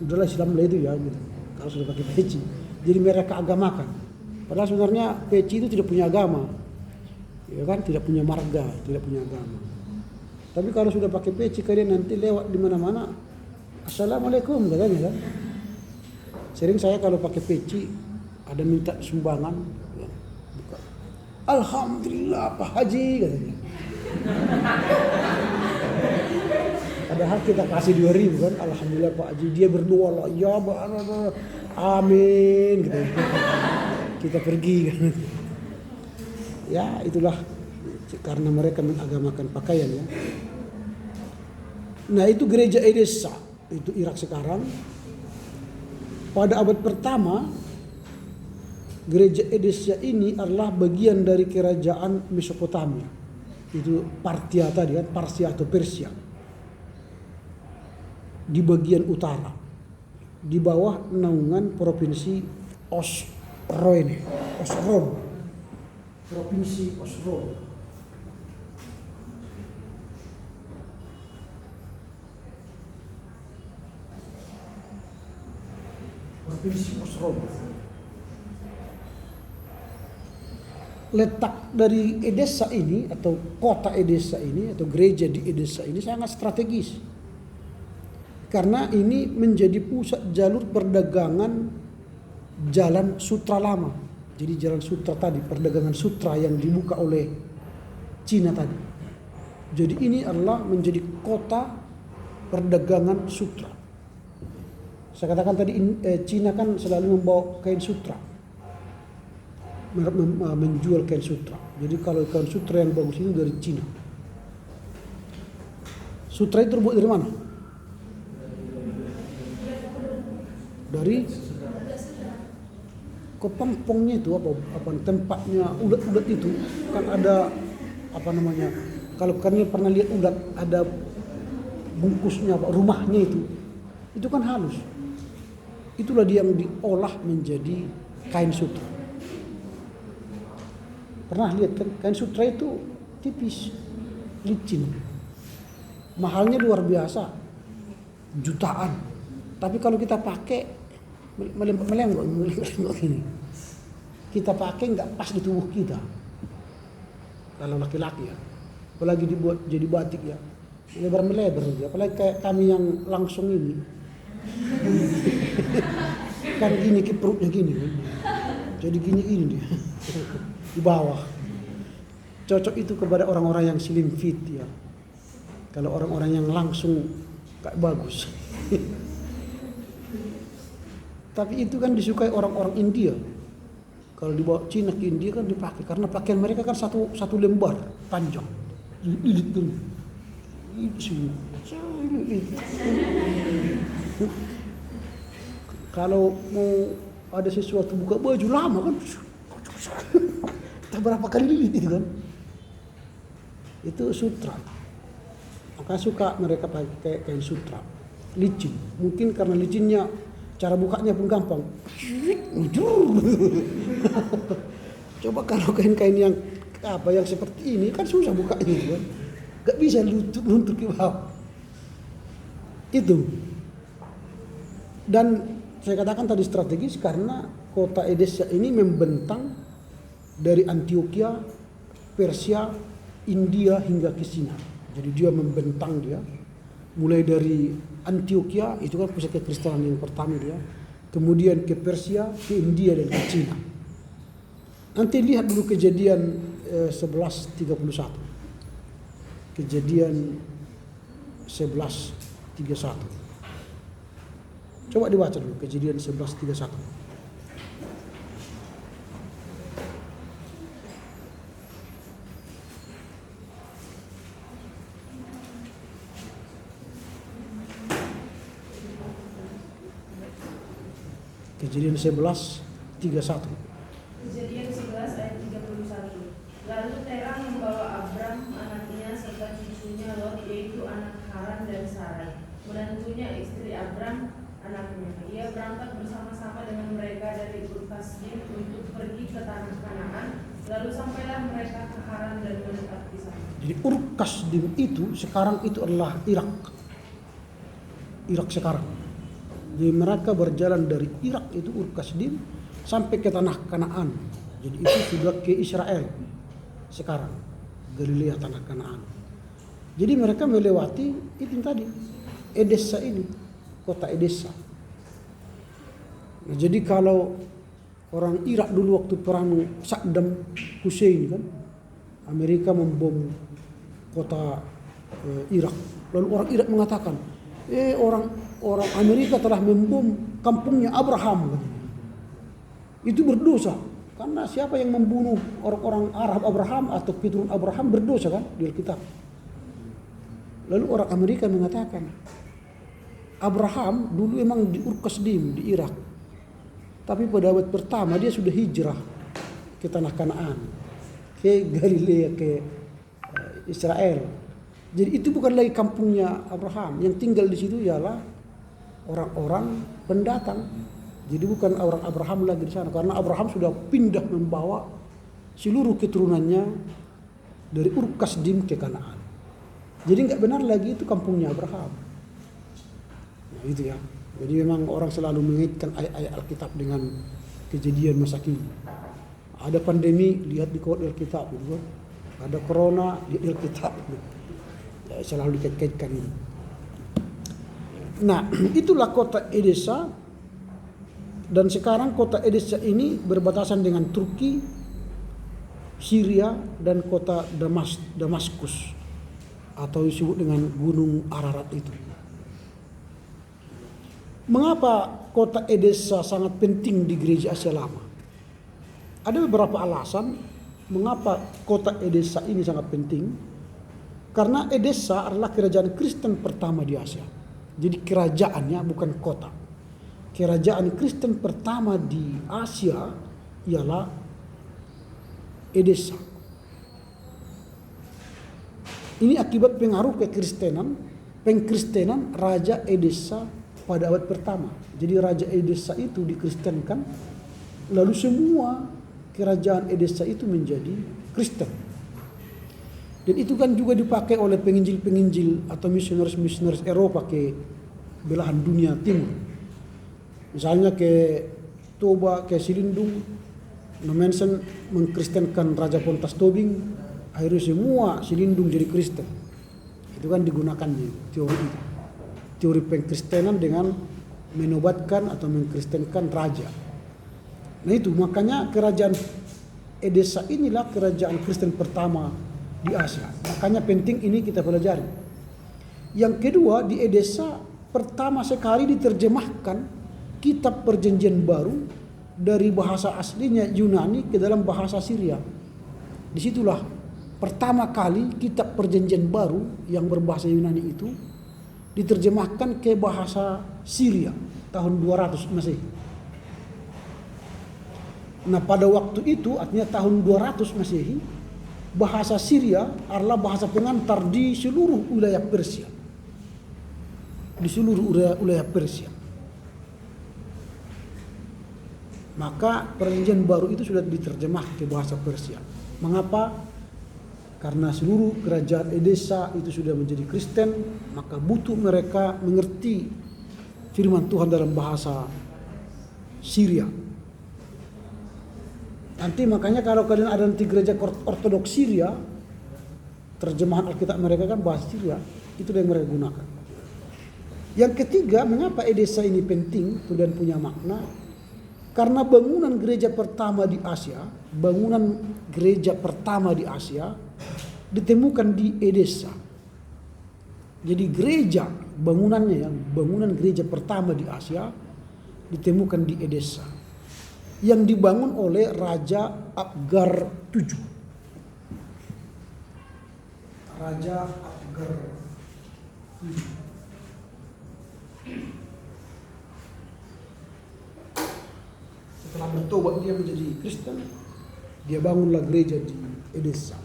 udahlah Islam lah itu ya. Gitu. Kalau sudah pakai peci, jadi mereka agamakan. Padahal sebenarnya peci itu tidak punya agama, ya kan? Tidak punya marga, tidak punya agama. Tapi kalau sudah pakai peci, kalian nanti lewat di mana-mana, assalamualaikum katanya kan. Sering saya kalau pakai peci, ada minta sumbangan, ya, buka. Alhamdulillah Pak Haji katanya. Padahal kita kasih 2.000 kan, alhamdulillah Pak Haji. Dia berdoa lah, ya amin gitu. Kita pergi kan. Ya itulah karena mereka mengagamakan pakaian ya. Nah itu gereja Edessa, itu Irak sekarang. Pada abad pertama, gereja Edessa ini adalah bagian dari kerajaan Mesopotamia. Itu Partia tadi kan, Parsia atau Persia. Di bagian utara, di bawah naungan provinsi Osroene, provinsi Osro. Provinsi Osro. Letak dari Edessa ini atau kota Edessa ini atau gereja di Edessa ini sangat strategis. Karena ini menjadi pusat jalur perdagangan jalan sutra lama. Jadi jalan sutra tadi, perdagangan sutra yang dibuka oleh Cina tadi. Jadi ini adalah menjadi kota perdagangan sutra. Saya katakan tadi Cina kan selalu membawa kain sutra, menjual kain sutra. Jadi kalau kain sutra yang bagus itu dari Cina. Sutra itu terbuat dari mana? Dari kepompongnya itu apa tempatnya ulat-ulat itu kan ada apa namanya? Kalau kalian pernah lihat ulat ada bungkusnya rumahnya itu kan halus. Itulah dia yang diolah menjadi kain sutra. Pernah lihat kan kain sutra itu tipis, licin. Mahalnya luar biasa, jutaan. Tapi kalau kita pakai melenggok gini, kita pakai nggak pas di tubuh kita. Kalau laki-laki ya, apalagi dibuat jadi batik ya, lebar-melebar. Apalagi kayak kami yang langsung ini. Kan gini ke perutnya gini kan. Jadi gini dia di bawah. Cocok itu kepada orang-orang yang slim fit ya. Kalau orang-orang yang langsung kayak bagus. Tapi itu kan disukai orang-orang India. Kalau dibawa Cina ke India kan dipakai karena pakaian mereka kan satu lembar panjang. Kalau mau ada sesuatu buka baju lama kan, tak berapa kali lilit itu kan. Itu sutra. Maka suka mereka pakai kain sutra, licin. Mungkin karena licinnya, cara bukanya pun gampang. Coba kalau kain-kain yang seperti ini kan susah bukanya itu kan. Gak bisa luntur ke bawah. Itu. Dan saya katakan tadi strategis karena kota Edessa ini membentang dari Antioquia, Persia, India hingga ke Cina. Jadi dia membentang dia. Mulai dari Antioquia, itu kan pusat kekristenan yang pertama dia. Kemudian ke Persia, ke India dan ke Cina. Nanti lihat dulu kejadian 1131. Kejadian 1131. Coba dibaca dulu kejadian 1131. Kejadian 11:31. Kejadian 11 ayat 31. Lalu Terang membawa Abram anaknya serta cucunya Lot, yaitu anak Haran dan Sarai, menantunya istri Abram anaknya. Ia berangkat bersama-sama dengan mereka dari Ur-Kasdim untuk pergi ke tanah Kanaan. Lalu sampailah mereka ke Haran dan menetap di sana. Jadi Ur-Kasdim itu sekarang itu adalah Irak. Irak sekarang. Jadi mereka berjalan dari Irak itu Ur-Kasdim sampai ke tanah Kanaan. Jadi itu sudah ke Israel sekarang. Galilea tanah Kanaan. Jadi mereka melewati itu tadi Edessa ini, kota Edessa. Nah, jadi kalau orang Irak dulu waktu perang Saddam Hussein kan, Amerika membom kota Irak. Lalu orang Irak mengatakan, orang Amerika telah membom kampungnya Abraham. Itu berdosa. Karena siapa yang membunuh orang-orang Arab Abraham atau keturunan Abraham berdosa kan di Alkitab. Lalu orang Amerika mengatakan, Abraham dulu emang di Ur Kasdim di Irak. Tapi pada abad pertama dia sudah hijrah ke tanah Kanaan, ke Galilea, ke Israel. Jadi itu bukan lagi kampungnya Abraham. Yang tinggal di situ ialah orang-orang pendatang. Jadi bukan orang Abraham lagi di sana, karena Abraham sudah pindah membawa seluruh keturunannya dari Ur Kasdim ke Kanaan. Jadi nggak benar lagi itu kampungnya Abraham. Nah, itu ya. Jadi memang orang selalu mengaitkan ayat-ayat Alkitab dengan kejadian masa kini. Ada pandemi, lihat di Alkitab gitu. Ada corona, lihat di Alkitab. Ya, selalu dikait-kaitkan ini. Nah, itulah kota Edessa. Dan sekarang kota Edessa ini berbatasan dengan Turki, Syria, dan kota Damaskus, atau disebut dengan Gunung Ararat itu. Mengapa kota Edessa sangat penting di gereja Asia Lama? Ada beberapa alasan mengapa kota Edessa ini sangat penting. Karena Edessa adalah kerajaan Kristen pertama di Asia. Jadi kerajaannya bukan kota. Kerajaan Kristen pertama di Asia ialah Edessa. Ini akibat pengaruh pengkristenan Raja Edessa pada abad pertama. Jadi Raja Edessa itu dikristenkan, lalu semua kerajaan Edessa itu menjadi Kristen. Dan itu kan juga dipakai oleh penginjil-penginjil atau misionaris-misionaris Eropa ke belahan dunia timur. Misalnya ke Toba, ke Silindung, Nommensen mengkristenkan Raja Pontas Tobing, akhirnya semua Silindung jadi Kristen. Itu kan digunakan di teori itu. Teori pengkristenan dengan menobatkan atau mengkristenkan raja. Nah itu makanya kerajaan Edessa inilah kerajaan Kristen pertama di Asia. Makanya penting ini kita pelajari. Yang kedua, di Edessa pertama sekali diterjemahkan kitab Perjanjian Baru dari bahasa aslinya Yunani ke dalam bahasa Syria. Disitulah pertama kali kitab Perjanjian Baru yang berbahasa Yunani itu diterjemahkan ke bahasa Syria tahun 200 Masehi. Nah pada waktu itu, artinya tahun 200 Masehi, bahasa Syria adalah bahasa pengantar di seluruh wilayah Persia. Di seluruh wilayah Persia. Maka Perjanjian Baru itu sudah diterjemah ke bahasa Persia. Mengapa? Karena seluruh kerajaan Edessa itu sudah menjadi Kristen, maka butuh mereka mengerti firman Tuhan dalam bahasa Syria. Nanti makanya kalau kalian ada nanti gereja Ortodoks Syria, terjemahan Alkitab mereka kan bahasa Syria, itu yang mereka gunakan. Yang ketiga, mengapa Edessa ini penting dan punya makna? Karena bangunan gereja pertama di Asia ditemukan di Edessa. Jadi bangunan gereja pertama di Asia ditemukan di Edessa, yang dibangun oleh Raja Abgar VII. Raja Abgar VII. Setelah bertobat dia menjadi Kristen, dia bangunlah gereja di Edessa.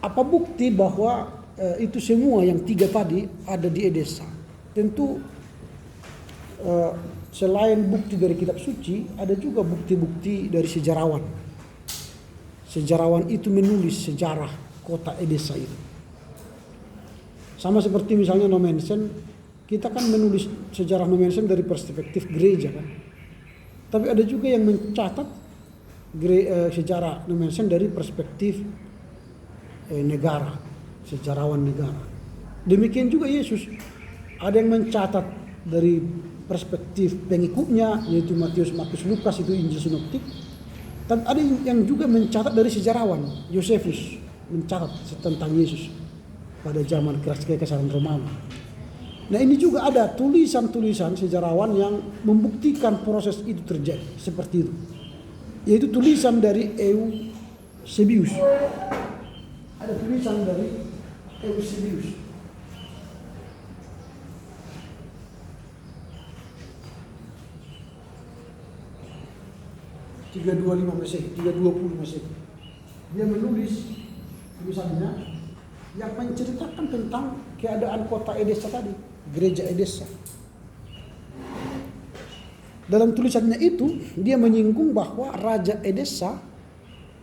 Apa bukti bahwa itu semua yang tiga tadi ada di Edessa? Tentu selain bukti dari kitab suci, ada juga bukti-bukti dari sejarawan. Sejarawan itu menulis sejarah kota Edessa itu. Sama seperti misalnya Nommensen, kita kan menulis sejarah Nommensen dari perspektif gereja kan. Tapi ada juga yang mencatat sejarah Nommensen dari perspektif negara, sejarawan negara. Demikian juga Yesus, ada yang mencatat dari perspektif pengikutnya, yaitu Matius, Markus, Lukas, itu Injil Sinoptik. Dan ada yang juga mencatat dari sejarawan, Yosefus mencatat tentang Yesus pada zaman Kekaisaran Romawi. Nah ini juga ada tulisan-tulisan sejarawan yang membuktikan proses itu terjadi seperti itu, yaitu tulisan dari Eusebius. ada tulisan dari Eusebius. (325 Masehi, 320 Masehi). Dia menulis tulisannya yang menceritakan tentang keadaan kota Edessa tadi, gereja Edessa. Dalam tulisannya itu dia menyinggung bahwa Raja Edessa,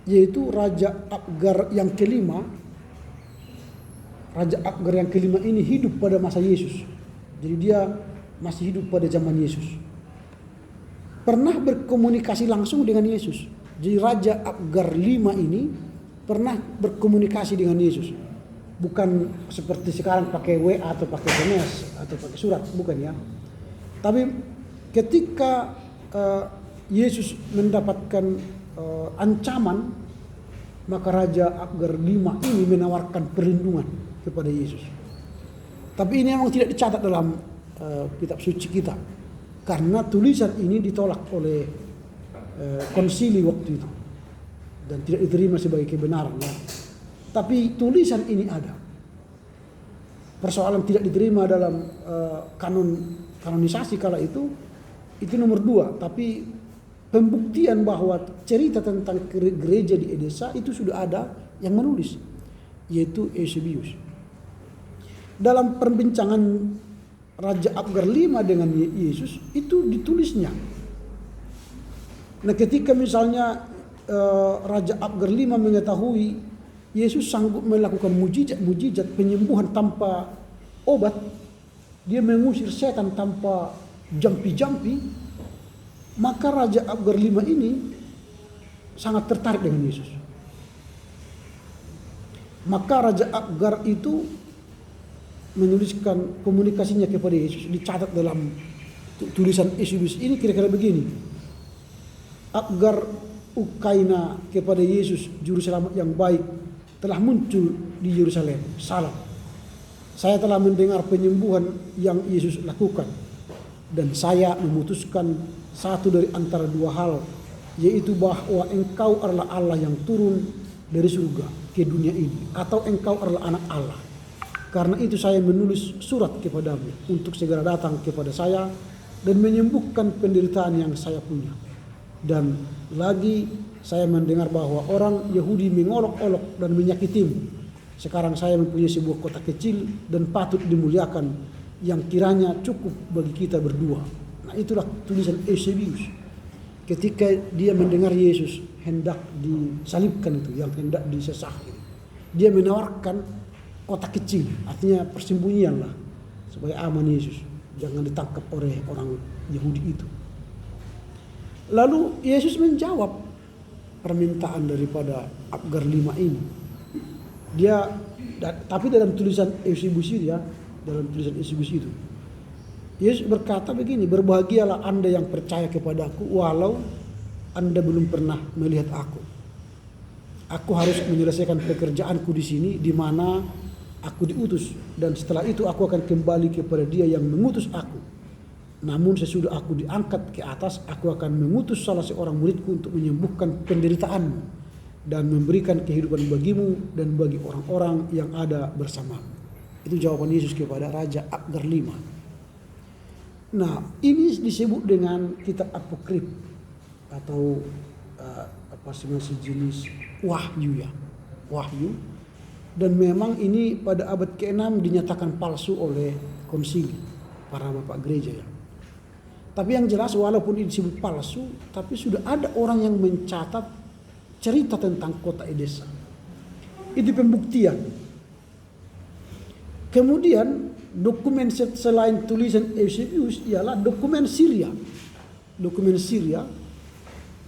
yaitu Raja Abgar yang kelima. Raja Abgar yang kelima ini hidup pada masa Yesus. Jadi dia masih hidup pada zaman Yesus. Pernah berkomunikasi langsung dengan Yesus. Jadi Raja Abgar V ini pernah berkomunikasi dengan Yesus. Bukan seperti sekarang pakai WA atau pakai SMS atau pakai surat, bukan ya. Tapi ketika Yesus mendapatkan ancaman, maka Raja Abgar V ini menawarkan perlindungan kepada Yesus. Tapi ini memang tidak dicatat dalam kitab suci kita, karena tulisan ini ditolak oleh konsili waktu itu dan tidak diterima sebagai kebenaran. Ya. Tapi tulisan ini ada. Persoalan tidak diterima dalam kanonisasi kala itu nomor 2. Tapi pembuktian bahwa cerita tentang gereja di Edessa itu sudah ada yang menulis, yaitu Eusebius. Dalam perbincangan Raja Abgar V dengan Yesus itu ditulisnya. Nah, ketika misalnya Raja Abgar V mengetahui Yesus sanggup melakukan mujizat penyembuhan tanpa obat, dia mengusir setan tanpa jampi-jampi, maka Raja Abgar V ini sangat tertarik dengan Yesus. Maka Raja Abgar itu menuliskan komunikasinya kepada Yesus, dicatat dalam tulisan Eusebius ini kira-kira begini. Abgar ukaina kepada Yesus juru selamat yang baik telah muncul di Yerusalem. Salam. Saya telah mendengar penyembuhan yang Yesus lakukan, dan saya memutuskan satu dari antara dua hal, yaitu bahwa engkau adalah Allah yang turun dari surga ke dunia ini, atau engkau adalah anak Allah. Karena itu saya menulis surat kepadamu untuk segera datang kepada saya dan menyembuhkan penderitaan yang saya punya. Dan lagi saya mendengar bahwa orang Yahudi mengolok-olok dan menyakitimu. Sekarang saya mempunyai sebuah kota kecil dan patut dimuliakan yang kiranya cukup bagi kita berdua. Nah, itulah tulisan Eusebius. Ketika dia mendengar Yesus hendak disalibkan itu, yang hendak disesahkan, dia menawarkan kota kecil, artinya persembunyian lah, supaya aman Yesus, jangan ditangkap oleh orang Yahudi itu. Lalu Yesus menjawab permintaan daripada Abgar V ini. Tapi dalam tulisan Eusebius itu ya, dalam tulisan Eusebius itu, Yesus berkata begini, berbahagialah Anda yang percaya kepadaku, walau Anda belum pernah melihat aku. Aku harus menyelesaikan pekerjaanku di sini, di mana aku diutus, dan setelah itu aku akan kembali kepada Dia yang mengutus aku. Namun sesudah aku diangkat ke atas, aku akan mengutus salah seorang muridku untuk menyembuhkan penderitaanmu dan memberikan kehidupan bagimu dan bagi orang-orang yang ada bersamamu. Itu jawaban Yesus kepada Raja Abgar V. Nah, ini disebut dengan kitab apokrif atau sejenis wahyu ya, wahyu. Dan memang ini pada abad ke-6 dinyatakan palsu oleh konsili para bapak gereja ya. Tapi yang jelas walaupun ini disebut palsu, tapi sudah ada orang yang mencatat cerita tentang kota Edessa. Itu pembuktian. Kemudian dokumen selain tulisan Eusebius ialah dokumen Syria. Dokumen Syria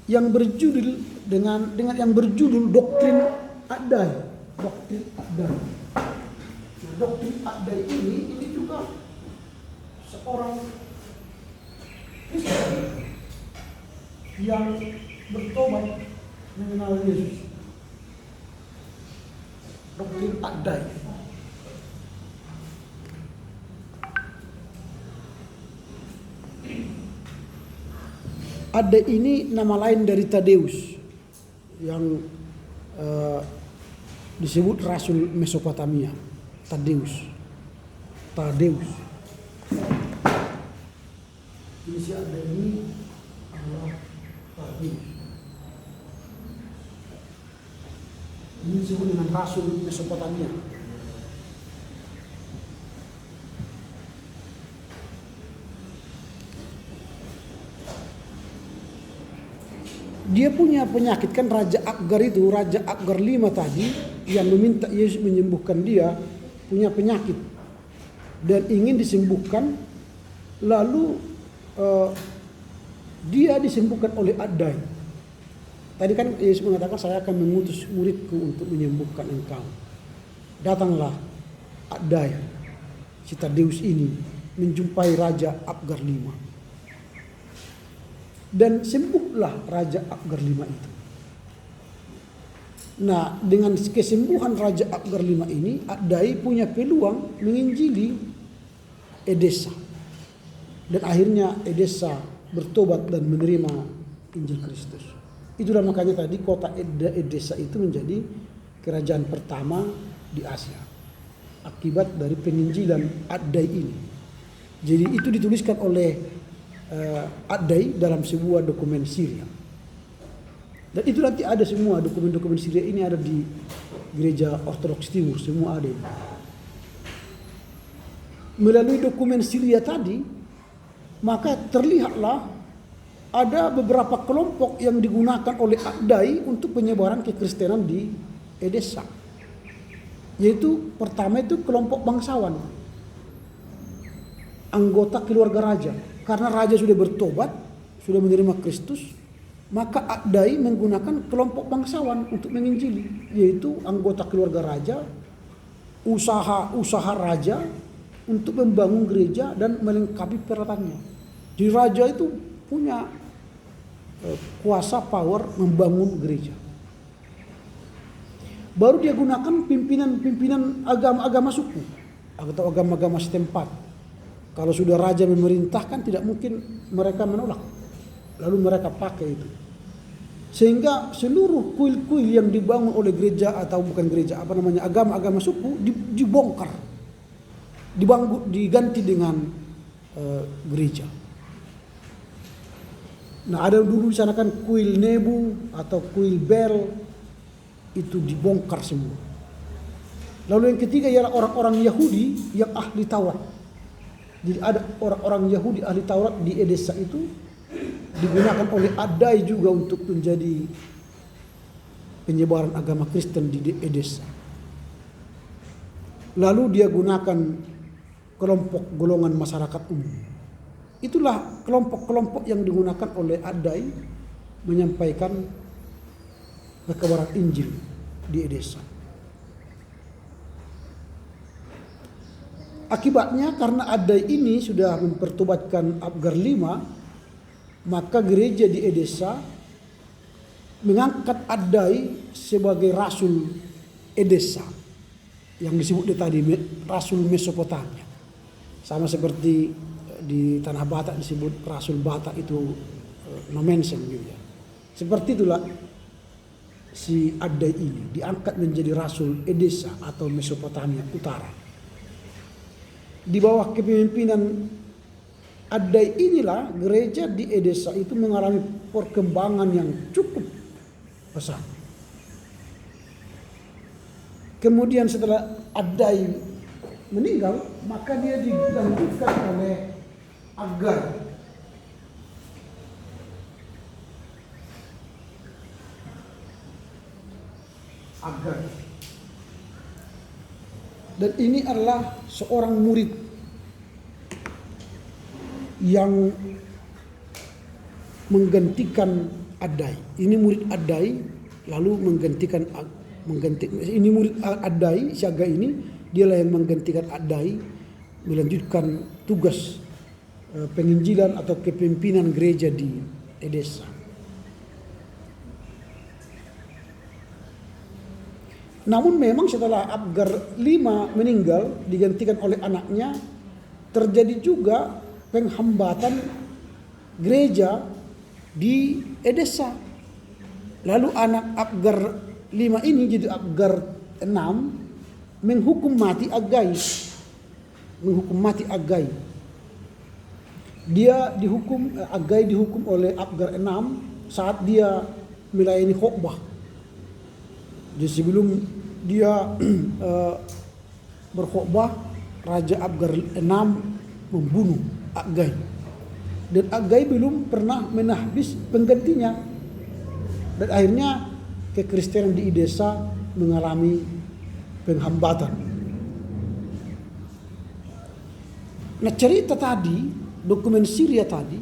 yang berjudul dengan yang berjudul Doktrin Addai. Doktrin Addai. Nah, Doktrin Addai ini juga seorang Kristen yang bertobat mengenal Yesus. Doktrin Addai. Addai ini nama lain dari Tadeus yang disebut Rasul Mesopotamia, Tadeus. Ini si ada ini adalah Tadeus. Ini disebut dengan Rasul Mesopotamia. Dia punya penyakit, kan Raja Akbar itu, Raja Akbar 5 tadi yang meminta Yesus menyembuhkan dia punya penyakit dan ingin disembuhkan, lalu dia disembuhkan oleh Adai. Tadi kan Yesus mengatakan, saya akan mengutus muridku untuk menyembuhkan engkau. Datanglah Adai, si Tadeus ini, menjumpai Raja Akbar 5. Dan sembuhlah Raja Akbar 5 itu. Nah, dengan kesembuhan Raja Akbar 5 ini, Adai punya peluang menginjili Edessa. Dan akhirnya Edessa bertobat dan menerima Injil Kristus. Itulah makanya tadi kota Edessa itu menjadi kerajaan pertama di Asia. Akibat dari penginjilan Adai ini. Jadi itu dituliskan oleh Adai dalam sebuah dokumen Syria. Dan itu nanti ada semua dokumen-dokumen Syria ini ada di Gereja Ortodoks Timur, semua ada. Melalui dokumen Syria tadi, maka terlihatlah ada beberapa kelompok yang digunakan oleh Adai untuk penyebaran kekristenan di Edessa. Yaitu pertama itu kelompok bangsawan, anggota keluarga raja. Karena raja sudah bertobat, sudah menerima Kristus, maka Adai menggunakan kelompok bangsawan untuk menginjili, yaitu anggota keluarga raja, usaha raja untuk membangun gereja dan melengkapi peralatannya. Jadi raja itu punya kuasa power membangun gereja. Baru dia gunakan pimpinan agama-agama suku atau agama-agama setempat. Kalau sudah raja memerintahkan, tidak mungkin mereka menolak. Lalu mereka pakai itu. Sehingga seluruh kuil-kuil yang dibangun oleh gereja atau bukan gereja, agama-agama suku dibongkar. Diganti dengan gereja. Nah, ada dulu di sana kan kuil Nebu atau kuil Bel, itu dibongkar semua. Lalu yang ketiga ialah orang-orang Yahudi yang ahli Taurat. Jadi ada orang-orang Yahudi ahli Taurat di Edessa itu digunakan oleh Adai juga untuk menjadi penyebaran agama Kristen di Edessa. Lalu dia gunakan kelompok golongan masyarakat umum. Itulah kelompok-kelompok yang digunakan oleh Adai menyampaikan kebenaran Injil di Edessa. Akibatnya karena Adai ini sudah mempertobatkan Akbar 5, maka gereja di Edessa mengangkat Adai sebagai Rasul Edessa, yang disebut tadi Rasul Mesopotamia. Sama seperti di Tanah Batak disebut Rasul Batak itu Nomensen juga. Seperti itulah si Adai ini diangkat menjadi Rasul Edessa atau Mesopotamia Utara. Di bawah kepemimpinan Adai inilah gereja di Edessa itu mengalami perkembangan yang cukup pesat. Kemudian setelah Adai meninggal, maka dia dilanjutkan oleh Agar. Dan ini adalah seorang murid yang menggantikan Adai. Ini murid Adai lalu ini murid Adai, Siaga ini dialah yang menggantikan Adai melanjutkan tugas penginjilan atau kepemimpinan gereja di Edessa. Namun memang setelah Akbar 5 meninggal digantikan oleh anaknya, terjadi juga penghambatan gereja di Edessa. Lalu anak Akbar 5 ini jadi Akbar 6 menghukum mati Agai. Menghukum mati Agai. Dia dihukum, Agai dihukum oleh Abgar 6 saat dia melayani khotbah. Jadi sebelum dia berkhotbah, Raja Abgar 6 membunuh Agai. Dan Agai belum pernah menahbis penggantinya. Dan akhirnya kekristenan di Edessa mengalami penghambatan. Nah, cerita tadi, dokumen Syria tadi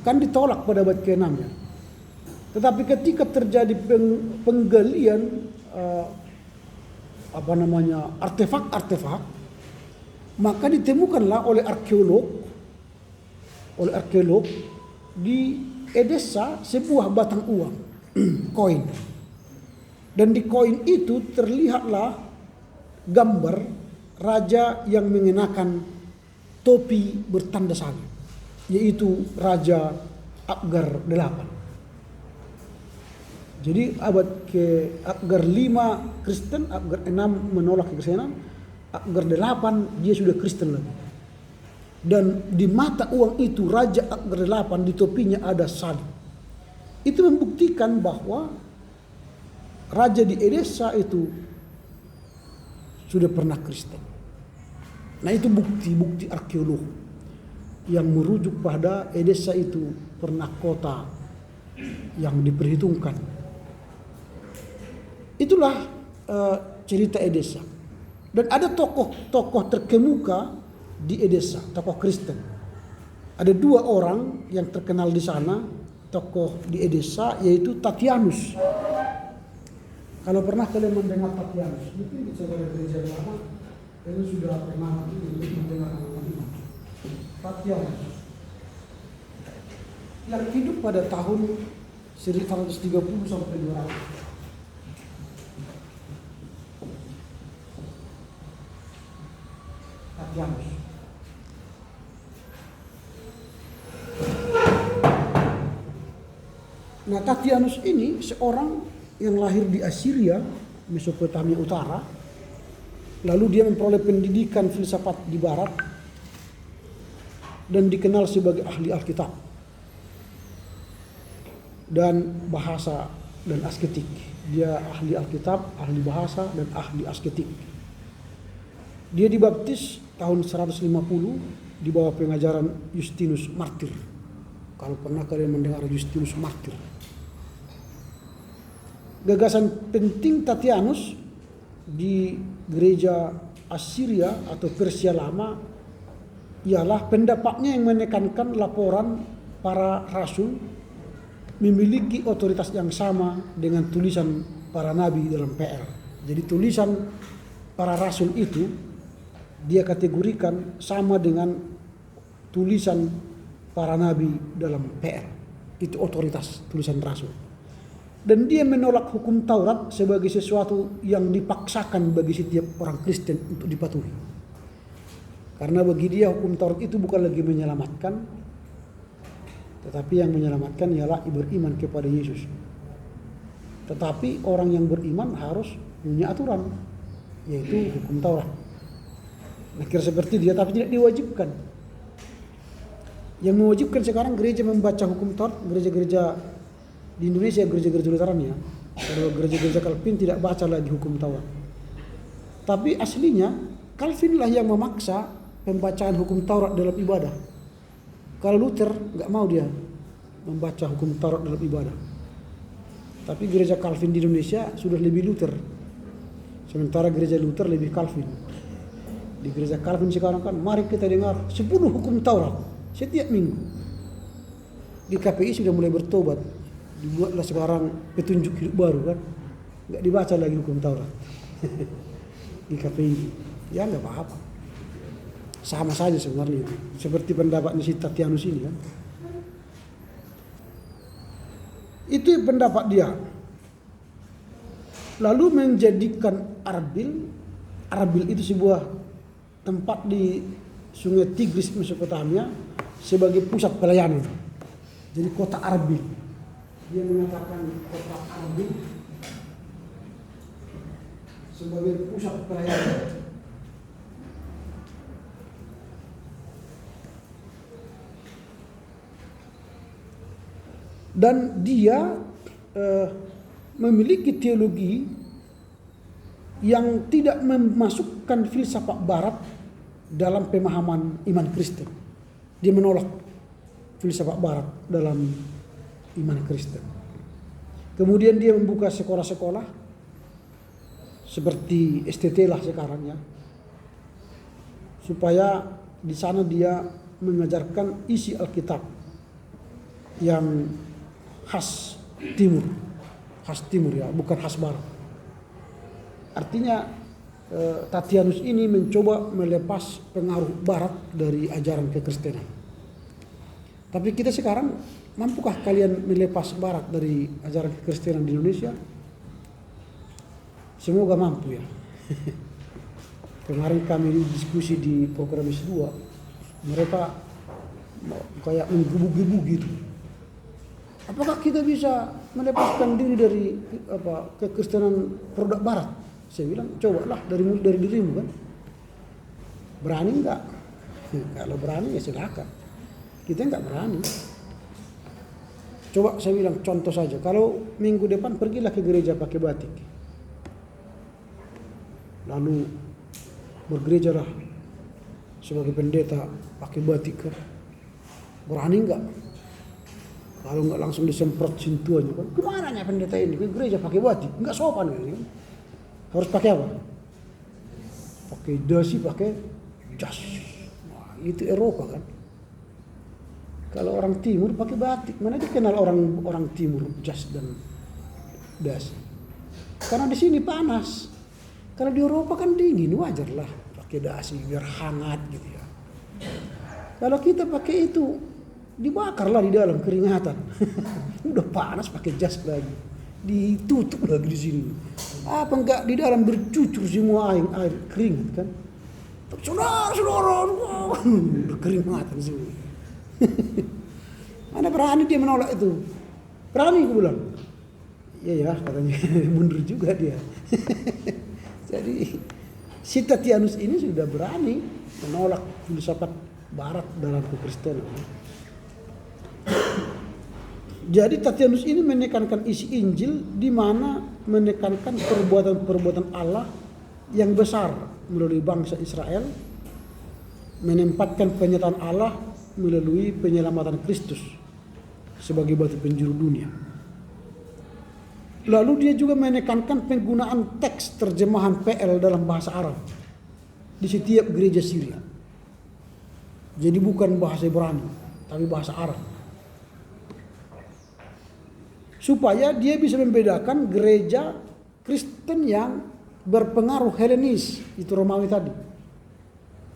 kan ditolak pada abad ke-6 ya. Tetapi ketika terjadi penggalian artefak-artefak, maka ditemukanlah oleh arkeolog di Edessa sebuah batang uang, koin. Dan di koin itu terlihatlah gambar raja yang mengenakan topi bertanda salib, yaitu Raja Abgar 8. Jadi Abgar 5 Kristen, Abgar 6 menolak kekristenan, Abgar 8 dia sudah Kristen lagi. Dan di mata uang itu Raja Abgar 8 di topinya ada salib. Itu membuktikan bahwa raja di Edessa itu sudah pernah Kristen. Nah, itu bukti-bukti arkeolog yang merujuk pada Edessa itu pernah kota yang diperhitungkan. Itulah cerita Edessa. Dan ada tokoh-tokoh terkemuka di Edessa, tokoh Kristen. Ada 2 orang yang terkenal di sana, tokoh di Edessa, yaitu Tatianus. Kalau pernah kalian mendengar Tatianus, mungkin di gereja lama kalian sudah pernah mendengar nama ini. Tatianus yang hidup pada tahun 130 sampai 200. Tatianus. Nah, Tatianus ini seorang yang lahir di Assyria, Mesopotamia Utara. Lalu dia memperoleh pendidikan filsafat di barat dan dikenal sebagai ahli Alkitab dan bahasa dan asketik. Dia ahli Alkitab, ahli bahasa dan ahli asketik. Dia dibaptis tahun 150 di bawah pengajaran Justinus Martir. Kalau pernah kalian mendengar Justinus Martir. Gagasan penting Tatianus di gereja Assyria atau Persia lama ialah pendapatnya yang menekankan laporan para rasul memiliki otoritas yang sama dengan tulisan para nabi dalam PL. Jadi tulisan para rasul itu dia kategorikan sama dengan tulisan para nabi dalam PL. Itu otoritas tulisan rasul. Dan dia menolak hukum Taurat sebagai sesuatu yang dipaksakan bagi setiap orang Kristen untuk dipatuhi. Karena bagi dia hukum Taurat itu bukan lagi menyelamatkan, tetapi yang menyelamatkan ialah beriman kepada Yesus. Tetapi orang yang beriman harus punya aturan, yaitu hukum Taurat. Nah, kira seperti dia, tapi tidak diwajibkan. Yang mewajibkan sekarang gereja membaca hukum Taurat, gereja-gereja di Indonesia, gereja-gereja Lutheran ya. Kalau gereja-gereja Calvin tidak baca lagi hukum Taurat. Tapi aslinya Calvin lah yang memaksa pembacaan hukum Taurat dalam ibadah. Kalau Luther nggak mau dia membaca hukum Taurat dalam ibadah. Tapi gereja Calvin di Indonesia sudah lebih Luther. Sementara gereja Luther lebih Calvin. Di gereja Calvin sekarang kan mari kita dengar 10 hukum Taurat setiap minggu. Di KPI sudah mulai bertobat. Dibuatlah sekarang petunjuk hidup baru kan. Nggak dibaca lagi hukum Taurat. Di KPI. Ya nggak apa-apa. Sama saja sebenarnya. Seperti pendapatnya si Tatianus ini kan. Itu pendapat dia. Lalu menjadikan Arbil itu sebuah tempat di Sungai Tigris Mesopotamia sebagai pusat pelayanan. Jadi kota Arbil. Dia mengatakan kota Arbil sebagai pusat perayaan. Dan dia memiliki teologi yang tidak memasukkan filsafat barat dalam pemahaman iman Kristen. Dia menolak filsafat barat dalam iman Kristen. Kemudian dia membuka sekolah-sekolah seperti STT lah sekarang ya, supaya di sana dia mengajarkan isi Alkitab yang khas timur ya, bukan khas barat. Artinya Tatianus ini mencoba melepas pengaruh barat dari ajaran kekristenan. Tapi kita sekarang, mampukah kalian melepas barat dari ajaran kekristenan di Indonesia? Semoga mampu ya. Kemarin kami diskusi di program S2, mereka kayak menggebu-gebu gitu. Apakah kita bisa melepaskan diri dari kekristenan produk barat? Saya bilang, cobalah dari dirimu kan. Berani enggak? Kalau berani ya silakan. Kita enggak berani. Coba saya bilang contoh saja. Kalau minggu depan pergilah ke gereja pakai batik. Lalu bergerejalah sebagai pendeta pakai batik kan. Berani enggak? Kalau enggak langsung disemprot sentuhannya kan. Kemana nya pendeta ini? Ke gereja pakai batik. Enggak sopan kan. Harus pakai apa? Pakai dasi, pakai jas. Wah, itu Eropa kan. Kalau orang timur pakai batik. Mana dikenal orang timur jas dan dasi? Karena di sini panas. Kalau di Eropa kan dingin, wajarlah pakai dasi biar hangat gitu ya. Kalau kita pakai itu dibakarlah di dalam keringatan. Udah panas pakai jas lagi. Ditutup lagi di sini. Apa enggak di dalam bercucur semua air keringat kan? Saudara, berkeringatan semua. Mana berani dia menolak itu? Berani aku bilang. Ya katanya mundur juga dia. Jadi si Tatianus ini sudah berani menolak filsafat barat dalam kekristenan. Jadi Tatianus ini menekankan isi Injil, di mana menekankan perbuatan-perbuatan Allah yang besar melalui bangsa Israel, menempatkan penyataan Allah melalui penyelamatan Kristus sebagai batu penjuru dunia. Lalu dia juga menekankan penggunaan teks terjemahan PL dalam bahasa Arab di setiap gereja Syria. Jadi bukan bahasa Ibrani, tapi bahasa Arab. Supaya dia bisa membedakan gereja Kristen yang berpengaruh Helenis, itu Romawi tadi.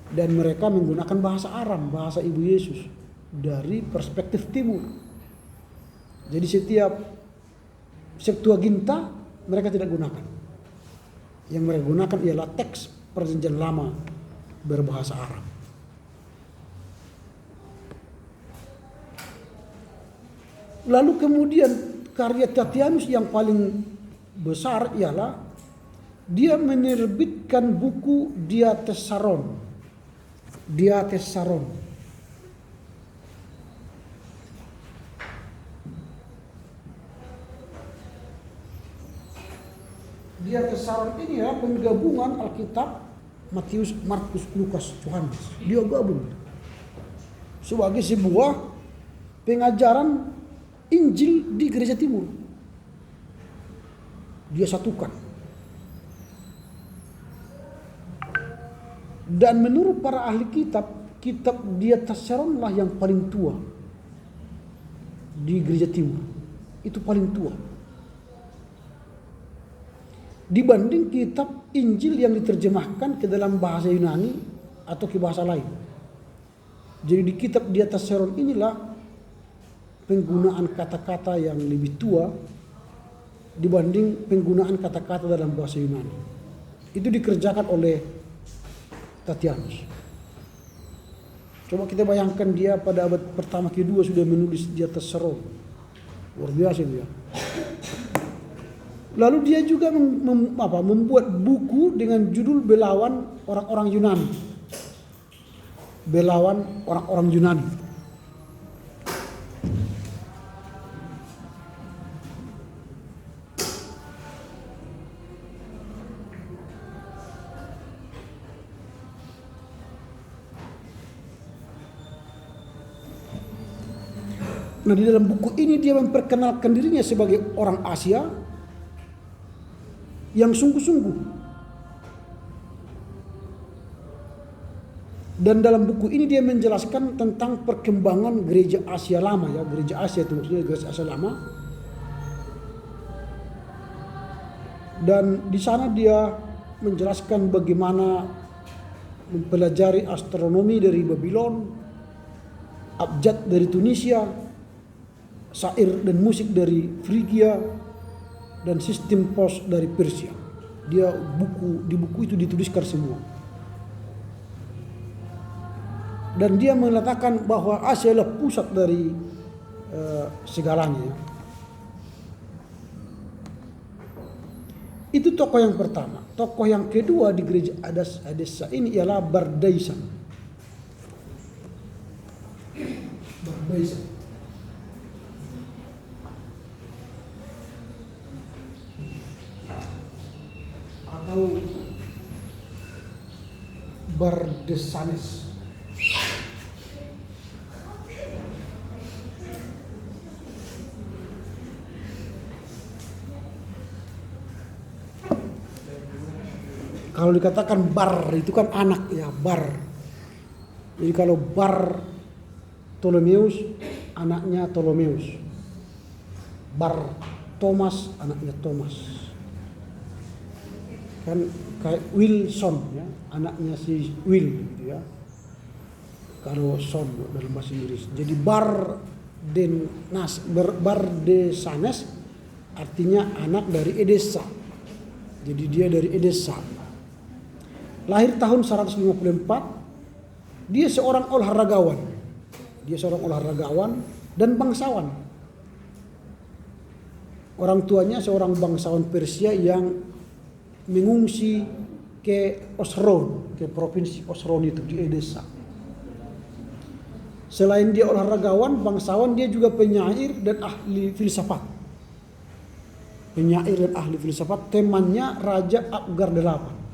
Dan mereka menggunakan bahasa Aram, bahasa Ibu Yesus, dari perspektif timur. Jadi setiap Septuaginta mereka tidak gunakan. Yang mereka gunakan ialah teks Perjanjian Lama berbahasa Arab. Lalu kemudian karya Tatianus yang paling besar ialah dia menerbitkan buku Diatessaron. Diatessaron. Diatessaron ini ya penggabungan Alkitab Matius, Markus, Lukas, Yohanes. Dia gabung sebagai sebuah pengajaran Injil di gereja timur. Dia satukan. Dan menurut para ahli kitab Diatessaron lah yang paling tua di gereja timur. Itu paling tua. Dibanding kitab Injil yang diterjemahkan ke dalam bahasa Yunani atau ke bahasa lain. Jadi di kitab Diatessaron inilah penggunaan kata-kata yang lebih tua dibanding penggunaan kata-kata dalam bahasa Yunani. Itu dikerjakan oleh Tatianus. Coba kita bayangkan dia pada abad pertama kedua sudah menulis Diatessaron. Luar biasa dia. Lalu dia juga membuat buku dengan judul Belawan Orang-orang Yunani. Belawan Orang-orang Yunani. Nah, di dalam buku ini dia memperkenalkan dirinya sebagai orang Asia yang sungguh-sungguh. Dan dalam buku ini dia menjelaskan tentang perkembangan gereja Asia lama, ya, gereja Asia itu maksudnya gereja Asia lama. Dan di sana dia menjelaskan bagaimana mempelajari astronomi dari Babylon, abjad dari Tunisia, syair dan musik dari Frigia, dan sistem pos dari Persia. Di buku itu dituliskan semua. Dan dia mengatakan bahwa Asia adalah pusat dari segalanya. Itu tokoh yang pertama. Tokoh yang kedua di gereja Edessa ini ialah Bardaisan. Bardaisan. Atau Bardesanes. Kalau dikatakan Bar itu kan anak, ya, Bar. Jadi kalau Bar Ptolemeus anaknya Ptolemeus. Bar Thomas anaknya Thomas. Kan kayak Wilson, ya, anaknya si Will gitu, ya. Kalau son dalam bahasa Inggris. Jadi Bardesanes artinya anak dari Edessa. Jadi dia dari Edessa. Lahir tahun 154. Dia seorang olahragawan. Dan bangsawan. Orang tuanya seorang bangsawan Persia yang mengungsi ke Osron, ke provinsi Osron itu di Edessa. Selain dia olahragawan, bangsawan, dia juga penyair dan ahli filsafat. Temannya Raja Abgar VIII.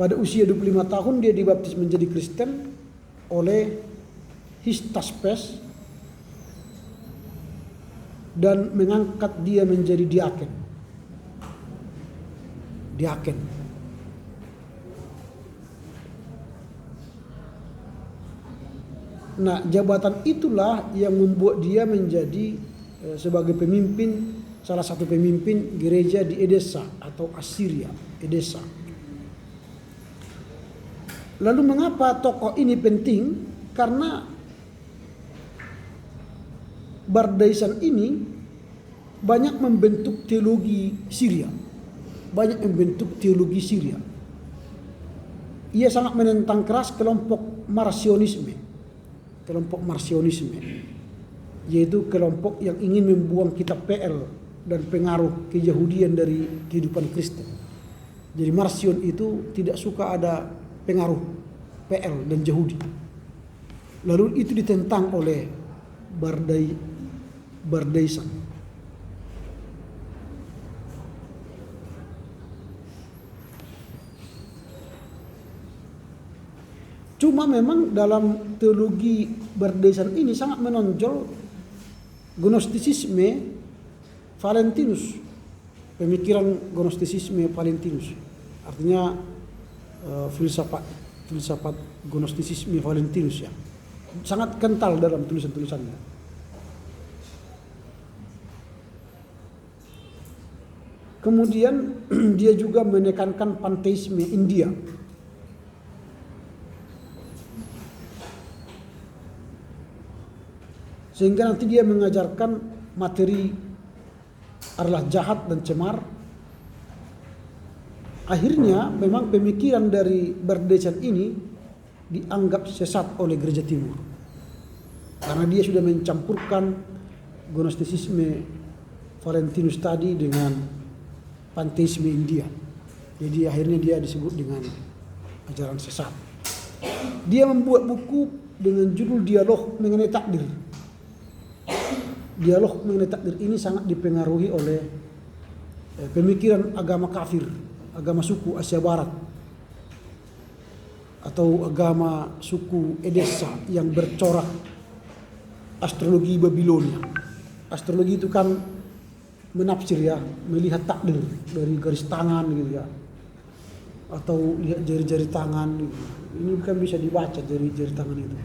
Pada usia 25 tahun dia dibaptis menjadi Kristen oleh Histaspes dan mengangkat dia menjadi diaken. Nah, jabatan itulah yang membuat dia menjadi sebagai pemimpin, salah satu pemimpin gereja di Edessa atau Assyria, Edessa. Lalu mengapa tokoh ini penting? Karena Bardaisan ini banyak membentuk teologi Syria. Ia sangat menentang keras kelompok Marcionisme, yaitu kelompok yang ingin membuang kitab PL dan pengaruh keyahudian dari kehidupan Kristen. Jadi Marcion itu tidak suka ada pengaruh PL dan Yahudi. Lalu itu ditentang oleh Bardaisan. Cuma memang dalam teologi Bardaisan ini sangat menonjol Gnostisisme Valentinus, pemikiran Gnostisisme Valentinus. Artinya filsafat Gnostisisme Valentinus, ya. Sangat kental dalam tulisan-tulisannya. Kemudian dia juga menekankan panteisme India. Sehingga nanti dia mengajarkan materi adalah jahat dan cemar. Akhirnya memang pemikiran dari Bardaisan ini dianggap sesat oleh gereja timur. Karena dia sudah mencampurkan Gnostisisme Valentinus tadi dengan panteisme India. Jadi akhirnya dia disebut dengan ajaran sesat. Dia membuat buku dengan judul Dialog Mengenai Takdir. Dialog mengenai takdir ini sangat dipengaruhi oleh pemikiran agama kafir, agama suku Asia Barat, atau agama suku Edessa yang bercorak astrologi Babilonia. Astrologi itu kan menafsir ya, melihat takdir dari garis tangan gitu ya, atau lihat jari-jari tangan. Ini bukan bisa dibaca jari-jari tangan itu.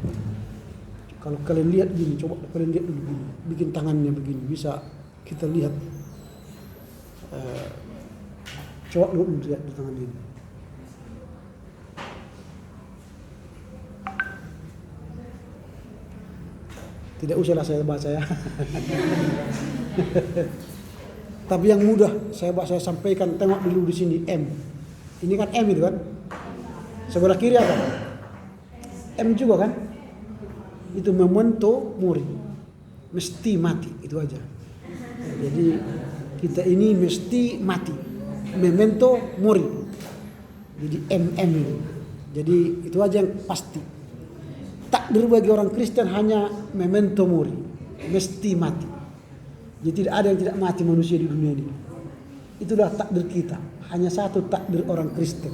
Kalau kalian lihat gini, coba kalian lihat dulu gini, bikin tangannya begini, bisa kita lihat. Coba dulu lihat di tangan ini. Tidak usahlah saya baca ya. Tapi yang mudah saya sampaikan, tengok dulu di sini M. Ini kan M itu kan. Sebelah kiri apa? M juga kan? Itu memento mori, mesti mati, itu aja. Jadi kita ini mesti mati, memento mori. Jadi MM itu. Jadi itu aja yang pasti. Takdir bagi orang Kristen hanya memento mori, mesti mati. Jadi tidak ada yang tidak mati manusia di dunia ini. Itulah takdir kita. Hanya satu takdir orang Kristen,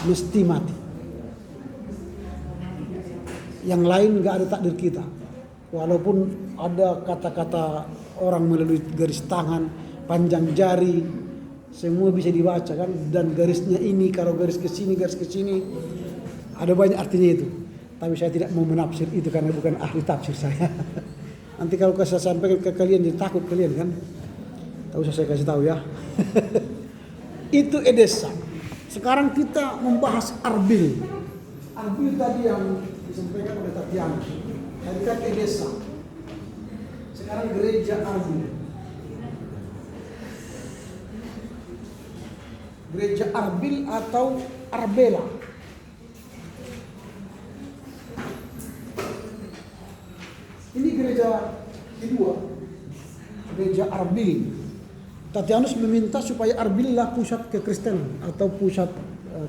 mesti mati. Yang lain nggak ada takdir kita. Walaupun ada kata-kata orang melalui garis tangan, panjang jari, semua bisa dibaca kan. Dan garisnya ini, kalau garis ke sini, ada banyak artinya itu. Tapi saya tidak mau menafsir itu karena bukan ahli tafsir saya. Nanti kalau saya sampaikan ke kalian, jadi takut kalian kan. Tak usah saya kasih tahu ya. Itu Edessa. Sekarang kita membahas Arbil. Arbil tadi yang disampaikan oleh Tatiana. Tadi kan Edessa. Sekarang gereja Arbil. Gereja Arbil atau Arbela. Ini gereja kedua. Gereja Arbil. Tatianus meminta supaya Arbil lah pusat kekristenan atau pusat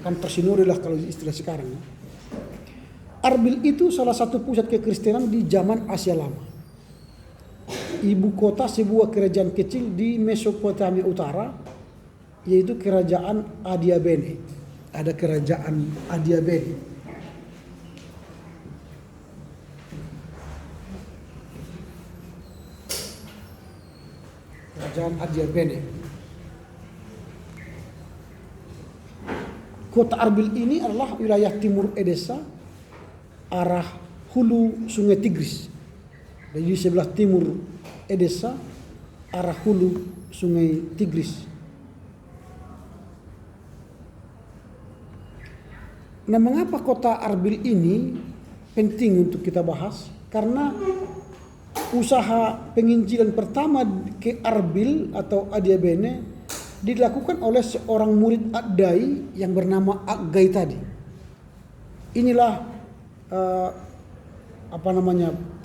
kantor sinode lah kalau istilah sekarang. Arbil itu salah satu pusat kekristenan di zaman Asia Lama. Ibu kota sebuah kerajaan kecil di Mesopotamia Utara, yaitu kerajaan Adiabene. Ada kerajaan Adiabene. Kerajaan Adiabene. Kota Arbil ini adalah wilayah timur Edessa, arah hulu Sungai Tigris. Jadi sebelah timur Edessa, arah hulu Sungai Tigris. Nah, mengapa kota Arbil ini penting untuk kita bahas? Karena usaha penginjilan pertama ke Arbil atau Adiabene dilakukan oleh seorang murid Addai yang bernama Aggai tadi. Inilah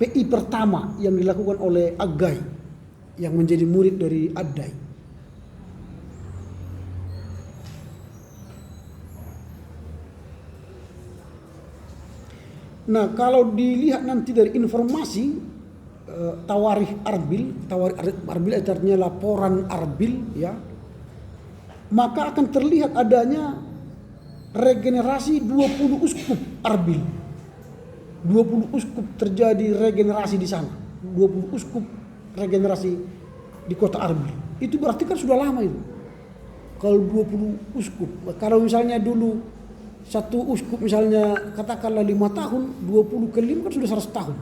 PI pertama yang dilakukan oleh Aggai yang menjadi murid dari Addai. Nah, kalau dilihat nanti dari informasi Tawarikh Arbil, Arbil artinya laporan Arbil ya, maka akan terlihat adanya regenerasi 20 uskup Arbil. 20 uskup terjadi regenerasi di sana. 20 uskup regenerasi di kota Arbil. Itu berarti kan sudah lama itu. Kalau 20 uskup, kalau misalnya dulu satu uskup misalnya katakanlah 5 tahun, 20 kali 5 kan sudah 100 tahun.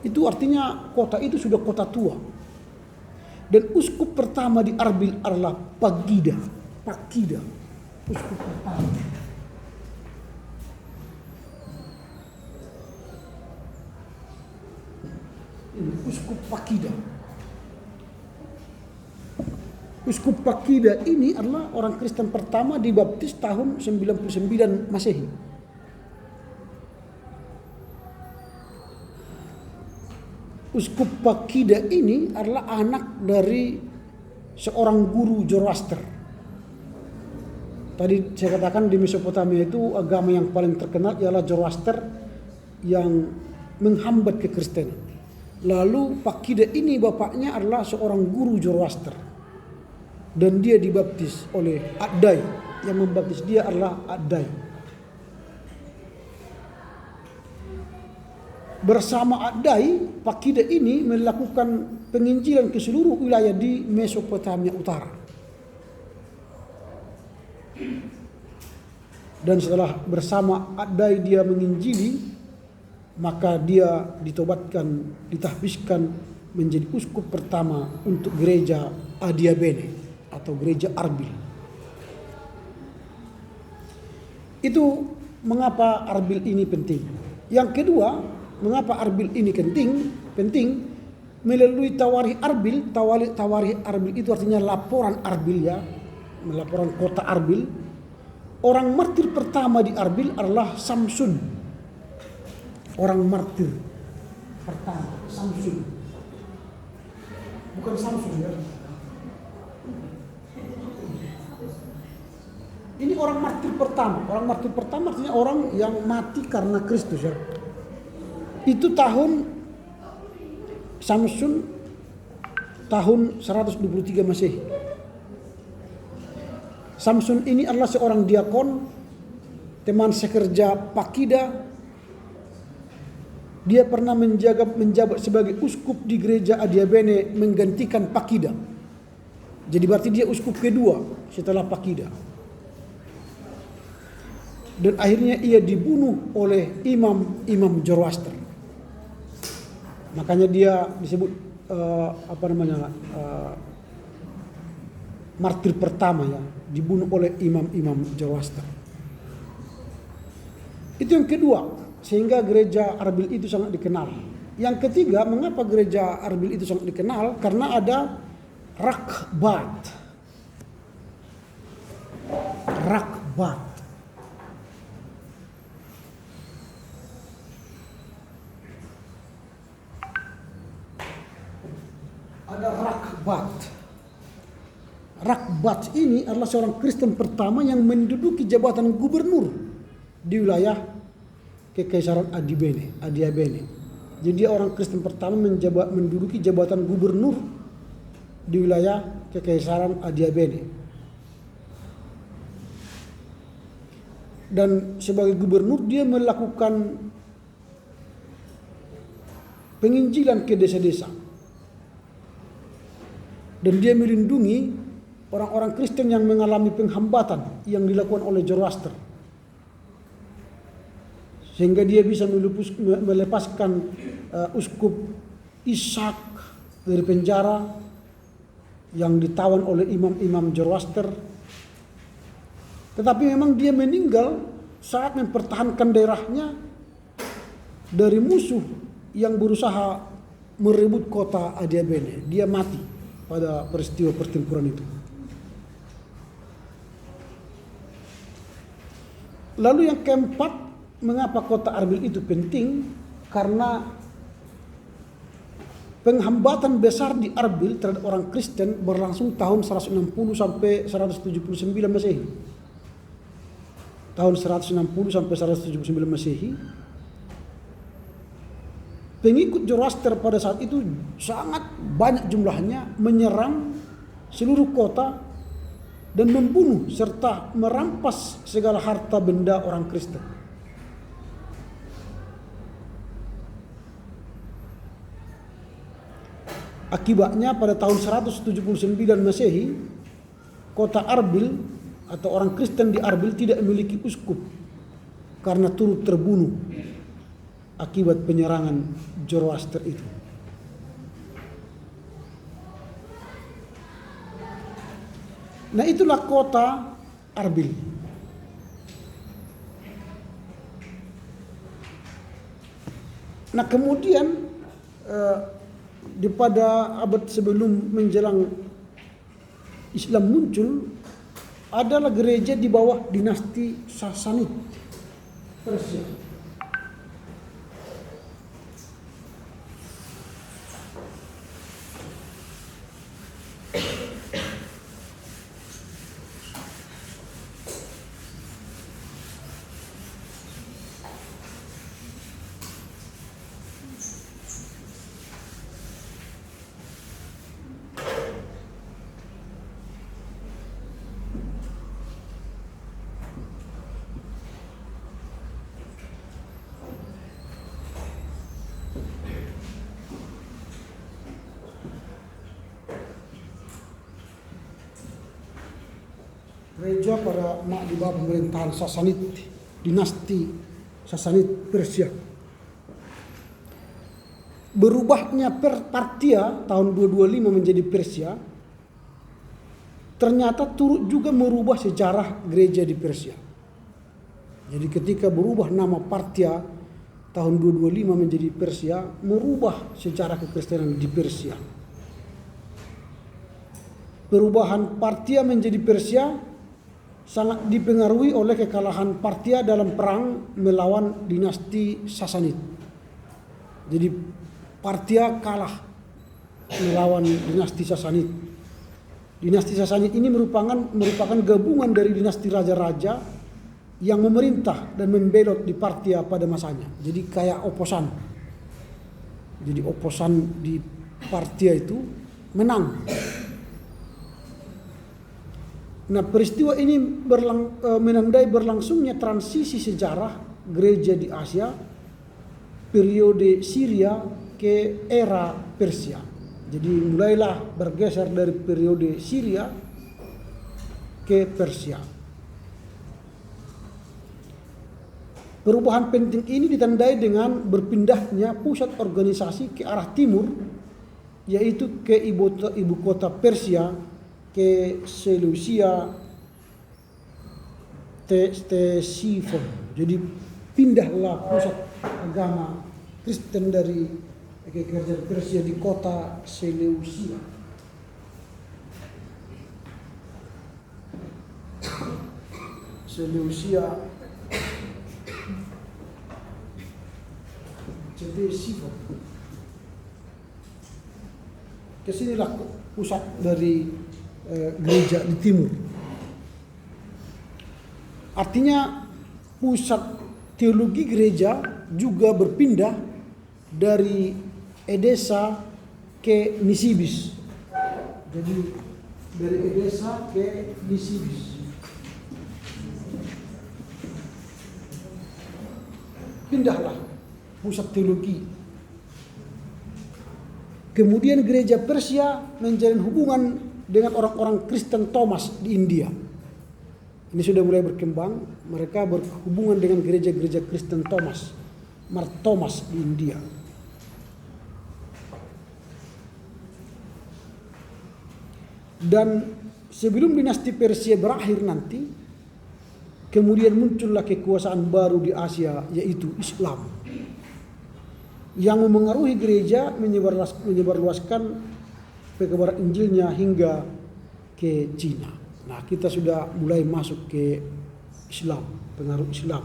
Itu artinya kota itu sudah kota tua. Dan uskup pertama di Arbil adalah Pakida. Uskup pertama. Ini uskup Pakida. Uskup Pakida ini adalah orang Kristen pertama dibaptis tahun 99 Masehi. Uskup Pakida ini adalah anak dari seorang guru Zoroaster. Tadi saya katakan di Mesopotamia itu agama yang paling terkenal ialah Zoroaster yang menghambat kekristenan. Lalu Pakida ini bapaknya adalah seorang guru Zoroaster. Dan dia dibaptis oleh Adai. Yang membaptis dia adalah Adai. Bersama Adai, Pakida ini melakukan penginjilan ke seluruh wilayah di Mesopotamia Utara. Dan setelah bersama Adai dia menginjili, maka dia ditobatkan, ditahbiskan menjadi uskup pertama untuk gereja Adiabene atau gereja Arbil. Itu mengapa Arbil ini penting. Yang kedua, mengapa Arbil ini penting melalui Tawarikh Arbil. Tawarikh Arbil itu artinya laporan Arbil, ya, laporan kota Arbil. Orang martir pertama di Arbil adalah Samsun. Orang martir pertama Samsun, bukan Samsun, ya. Ini orang martir pertama. Orang martir pertama artinya orang yang mati karena Kristus, ya. Itu tahun Samsun tahun 123 Masehi. Samsun ini adalah seorang diakon, teman sekerja Pakida. Dia pernah menjabat sebagai uskup di gereja Adiabene menggantikan Pakida. Jadi berarti dia uskup kedua setelah Pakida. Dan akhirnya ia dibunuh oleh imam Zoroaster. Makanya dia disebut martir pertama, ya, dibunuh oleh imam Zoroaster. Itu yang kedua, sehingga gereja Arbil itu sangat dikenal. Yang ketiga, mengapa gereja Arbil itu sangat dikenal? Karena ada Rakbat. Ada Rakbat. Rakbat ini adalah seorang Kristen pertama yang menduduki jabatan gubernur di wilayah Kekaisaran Adiabene. Jadi dia orang Kristen pertama menduduki jabatan gubernur di wilayah Kekaisaran Adiabene. Dan sebagai gubernur dia melakukan penginjilan ke desa-desa. Dan dia melindungi orang-orang Kristen yang mengalami penghambatan yang dilakukan oleh Zoroaster. Sehingga dia bisa melepaskan uskup Ishak dari penjara yang ditawan oleh imam-imam Zoroaster. Tetapi memang dia meninggal saat mempertahankan daerahnya dari musuh yang berusaha merebut kota Adiabene. Dia mati pada peristiwa pertempuran itu. Lalu yang keempat, mengapa kota Arbil itu penting? Karena penghambatan besar di Arbil terhadap orang Kristen berlangsung tahun 160 sampai 179 Masehi. Tahun 160 sampai 179 Masehi. Pengikut Zoroaster pada saat itu sangat banyak jumlahnya, menyerang seluruh kota dan membunuh serta merampas segala harta benda orang Kristen. Akibatnya pada tahun 179 Masehi, kota Arbil atau orang Kristen di Arbil tidak memiliki uskup karena turut terbunuh akibat penyerangan Zoroaster itu. Nah, itulah kota Arbil. Nah, kemudian pada abad sebelum menjelang Islam muncul, adalah gereja di bawah dinasti Sasanid Persia. gereja pada di bawah pemerintahan Sasanid, dinasti Sasanid Persia. Berubahnya Partia tahun 225 menjadi Persia ternyata turut juga merubah sejarah gereja di Persia. Jadi ketika berubah nama Partia tahun 225 menjadi Persia, merubah sejarah kekristenan di Persia. Perubahan Partia menjadi Persia sangat dipengaruhi oleh kekalahan Partia dalam perang melawan dinasti Sasanid. Jadi Partia kalah melawan dinasti Sasanid. Dinasti Sasanid ini merupakan gabungan dari dinasti raja-raja yang memerintah dan membelot di Partia pada masanya. Jadi kayak oposan. Jadi oposan di Partia itu menang. Nah, peristiwa ini menandai berlangsungnya transisi sejarah gereja di Asia periode Syria ke era Persia. Jadi mulailah bergeser dari periode Syria ke Persia. Perubahan penting ini ditandai dengan berpindahnya pusat organisasi ke arah timur, yaitu ke ibu kota Persia, ke Seleucia Ctesiphon. Jadi pindahlah pusat agama Kristen dari kerajaan Persia di kota Seleucia. Ctesiphon. Kesinilah pusat dari gereja di timur. Artinya pusat teologi gereja juga berpindah dari Edessa ke Nisibis. Jadi dari Edessa ke Nisibis. Pindahlah pusat teologi. Kemudian gereja Persia menjalin hubungan dengan orang-orang Kristen Thomas di India. Ini sudah mulai berkembang. Mereka berhubungan dengan gereja-gereja Kristen Thomas, Thomas di India. Dan sebelum dinasti Persia berakhir nanti, kemudian muncullah kekuasaan baru di Asia, yaitu Islam, yang memengaruhi gereja, menyebarluaskan pekabaran Injilnya hingga ke Cina. Nah, kita sudah mulai masuk ke Islam, pengaruh Islam.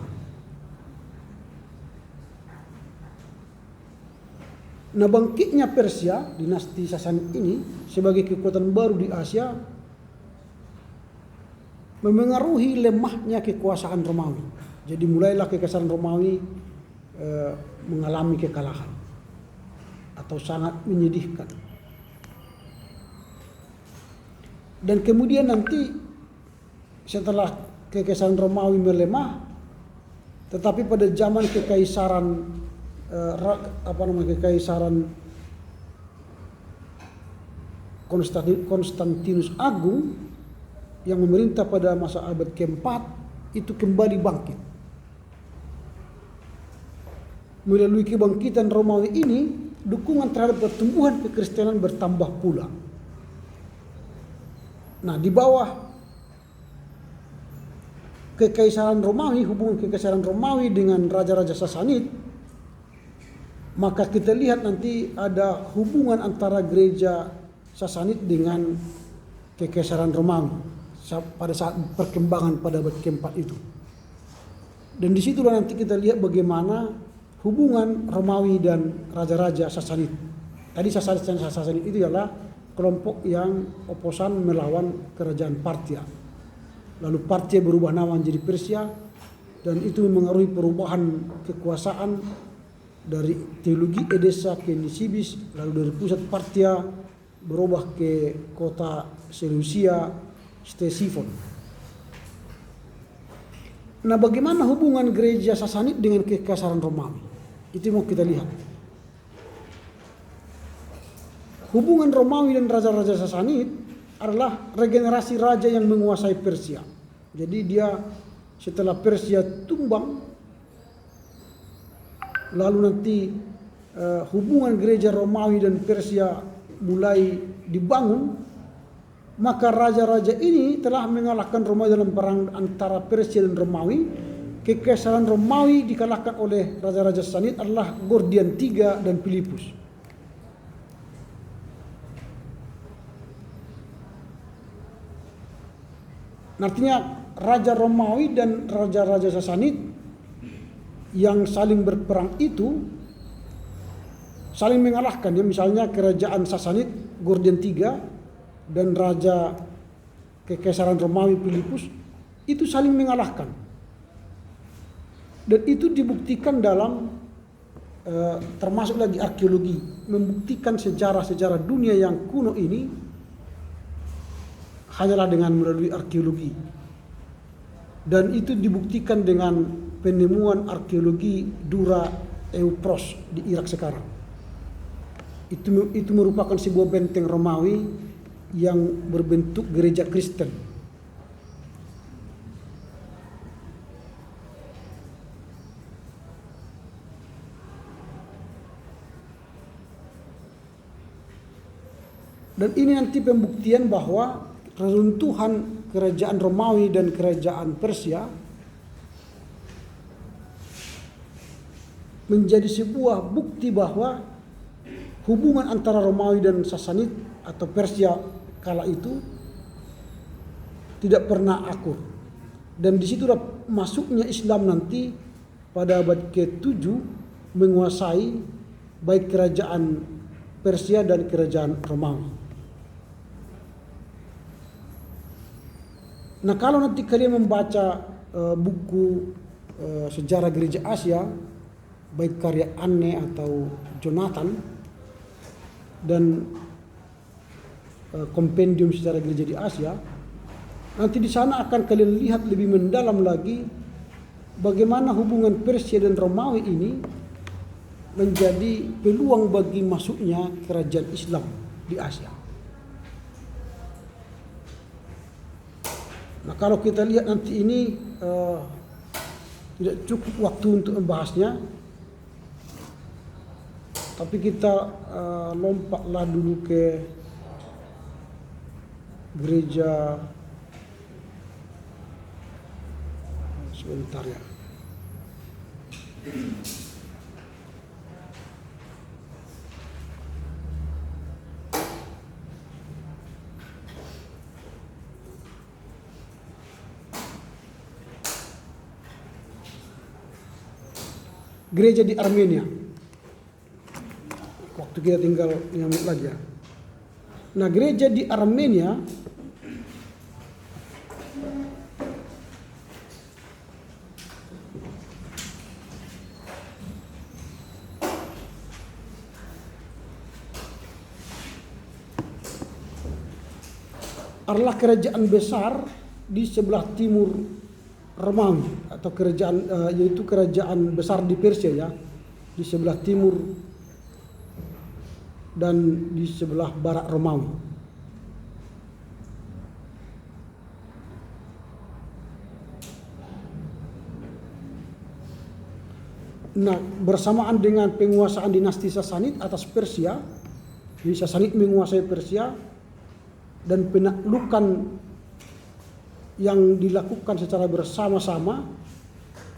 Nah, bangkitnya Persia, dinasti Sasanid ini sebagai kekuatan baru di Asia memengaruhi lemahnya kekuasaan Romawi. Jadi mulailah kekuasaan Romawi mengalami kekalahan atau sangat menyedihkan. Dan kemudian nanti setelah kekaisaran Romawi melemah, tetapi pada zaman kekaisaran kekaisaran Konstantinus Agung yang memerintah pada masa abad keempat itu kembali bangkit. Melalui kebangkitan Romawi ini, dukungan terhadap pertumbuhan kekristenan bertambah pula. Nah, di bawah kekaisaran Romawi, hubungan kekaisaran Romawi dengan raja-raja Sasanid, maka kita lihat nanti ada hubungan antara gereja Sasanid dengan kekaisaran Romawi pada saat perkembangan pada abad keempat itu. Dan disitulah nanti kita lihat bagaimana hubungan Romawi dan raja-raja Sasanid. Tadi Sasanid itu adalah kelompok yang oposan melawan kerajaan Partia. Lalu Partia berubah nama menjadi Persia, dan itu mengaruhi perubahan kekuasaan dari teologi Edessa ke Nisibis, lalu dari pusat Partia berubah ke kota Seleucia Ctesiphon. Nah, bagaimana hubungan gereja Sasanid dengan kekaisaran Romawi? Itu mau kita lihat. Hubungan Romawi dan raja-raja Sasanid adalah regenerasi raja yang menguasai Persia. Jadi dia setelah Persia tumbang, lalu nanti hubungan gereja Romawi dan Persia mulai dibangun, maka raja-raja ini telah mengalahkan Romawi dalam perang antara Persia dan Romawi. Kekaisaran Romawi dikalahkan oleh raja-raja Sassanid adalah Gordian III dan Filipus. Artinya raja Romawi dan raja-raja Sassanid yang saling berperang itu saling mengalahkan. Ya, misalnya kerajaan Sassanid Gordian III dan raja kekaisaran Romawi Filipus itu saling mengalahkan. Dan itu dibuktikan dalam termasuk lagi arkeologi, membuktikan sejarah-sejarah dunia yang kuno ini hanyalah dengan melalui arkeologi. Dan itu dibuktikan dengan penemuan arkeologi Dura Eupros di Irak sekarang. Itu merupakan sebuah benteng Romawi yang berbentuk gereja Kristen. Dan ini nanti pembuktian bahwa reruntuhan kerajaan Romawi dan kerajaan Persia menjadi sebuah bukti bahwa hubungan antara Romawi dan Sassanid atau Persia kala itu tidak pernah akur. Dan disitulah masuknya Islam nanti pada abad ke-7 menguasai baik kerajaan Persia dan kerajaan Romawi. Nah, kalau nanti kalian membaca buku sejarah gereja Asia, baik karya Anne atau Jonathan dan kompendium sejarah gereja di Asia, nanti di sana akan kalian lihat lebih mendalam lagi bagaimana hubungan Persia dan Romawi ini menjadi peluang bagi masuknya kerajaan Islam di Asia. Nah, kalau kita lihat nanti ini tidak cukup waktu untuk membahasnya, tapi kita lompatlah dulu ke gereja sebentar ya. Gereja di Armenia. Waktu kita tinggal 5 menit lagi ya. Nah, gereja di Armenia adalah kerajaan besar di sebelah timur Romawi atau kerajaan yaitu kerajaan besar di Persia ya, di sebelah timur dan di sebelah barat Romawi. Nah, bersamaan dengan penguasaan dinasti Sassanid atas Persia, jadi Sassanid menguasai Persia dan penaklukan yang dilakukan secara bersama-sama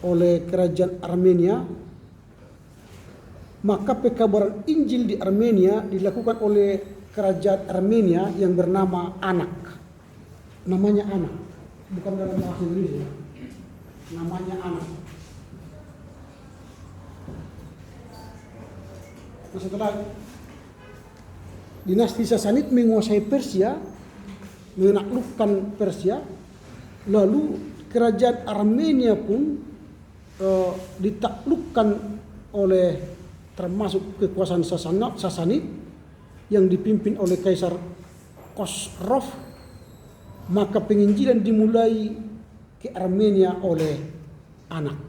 oleh kerajaan Armenia, maka pekabaran Injil di Armenia dilakukan oleh kerajaan Armenia yang bernama Anak. Namanya Anak, bukan dalam bahasa Indonesia. Namanya Anak. Nah, setelah dinasti Sassanid menguasai Persia, menaklukkan Persia, lalu kerajaan Armenia pun ditaklukkan oleh termasuk kekuasaan Sassanid yang dipimpin oleh Kaisar Khosrow. Maka penginjilan dimulai ke Armenia oleh Anak.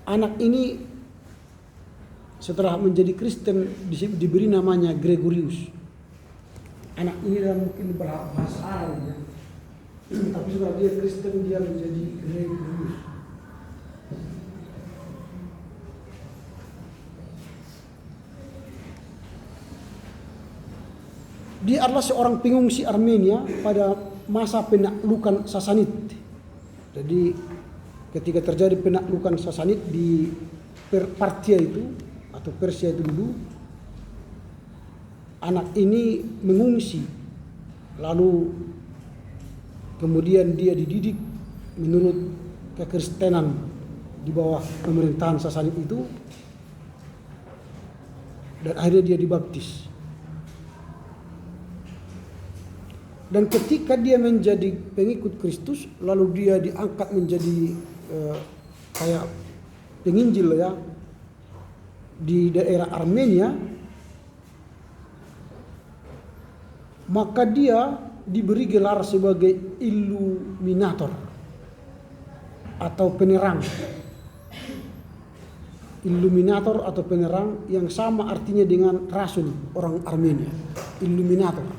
Anak ini setelah menjadi Kristen diberi namanya Gregorius. Anak ini dalam mungkin bahasa Arab ya. Tapi setelah dia Kristen dia menjadi religius. Dia adalah seorang pengungsi Armenia pada masa penaklukan Sasanid. Jadi ketika terjadi penaklukan Sasanid di Parthia itu atau Persia itu dulu, anak ini mengungsi, lalu kemudian dia dididik menurut kekristenan di bawah pemerintahan Sasanid itu, dan akhirnya dia dibaptis. Dan ketika dia menjadi pengikut Kristus, lalu dia diangkat menjadi kayak penginjil ya di daerah Armenia, maka dia diberi gelar sebagai illuminator atau penerang. Illuminator atau penerang yang sama artinya dengan rasul orang Armenia, illuminator.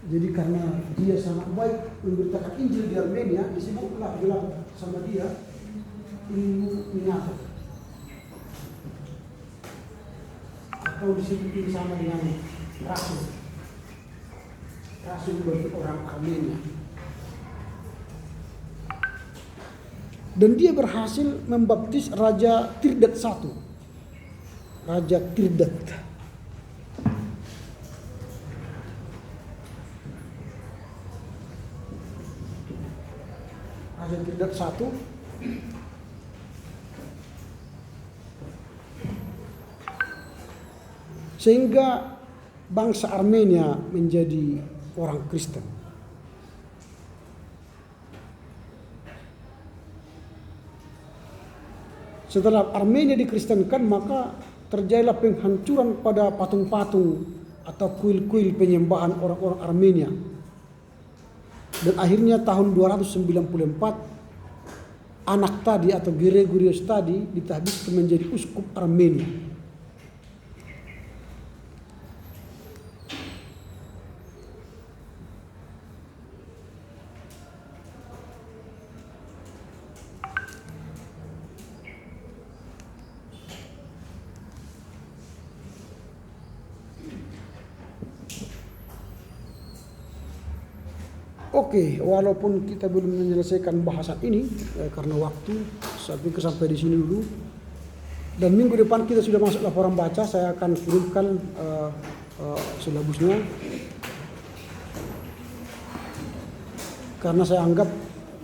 Jadi karena dia sangat baik memberitakan Injil di Armenia, disebutlah gelar sama dia illuminator. Atau disebut sama dengan rasul. Rasul bagi orang Armenia. Dan dia berhasil membaptis Raja Tirdat I. Raja Tirdat. Raja Tirdat I sehingga bangsa Armenia menjadi orang Kristen. Setelah Armenia dikristenkan, maka terjadilah penghancuran pada patung-patung atau kuil-kuil penyembahan orang-orang Armenia. Dan akhirnya tahun 294 anak tadi atau Gregorius tadi ditahbiskan menjadi uskup Armenia. Oke, walaupun kita belum menyelesaikan bahasan ini karena waktu, saya pikir sampai di sini dulu. Dan minggu depan kita sudah masuk laporan baca, saya akan kirimkan silabusnya. Karena saya anggap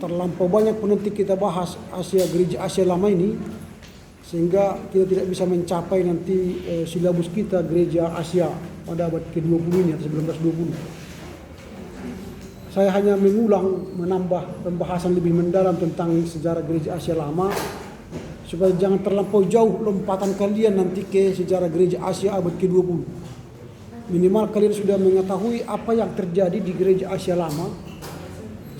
terlampau banyak peneliti kita bahas gereja Asia lama ini, sehingga kita tidak bisa mencapai nanti silabus kita gereja Asia pada abad ke-20 ini atau 1920. Saya hanya menambah pembahasan lebih mendalam tentang sejarah gereja Asia lama, supaya jangan terlampau jauh lompatan kalian nanti ke sejarah gereja Asia abad ke-20. Minimal kalian sudah mengetahui apa yang terjadi di gereja Asia lama,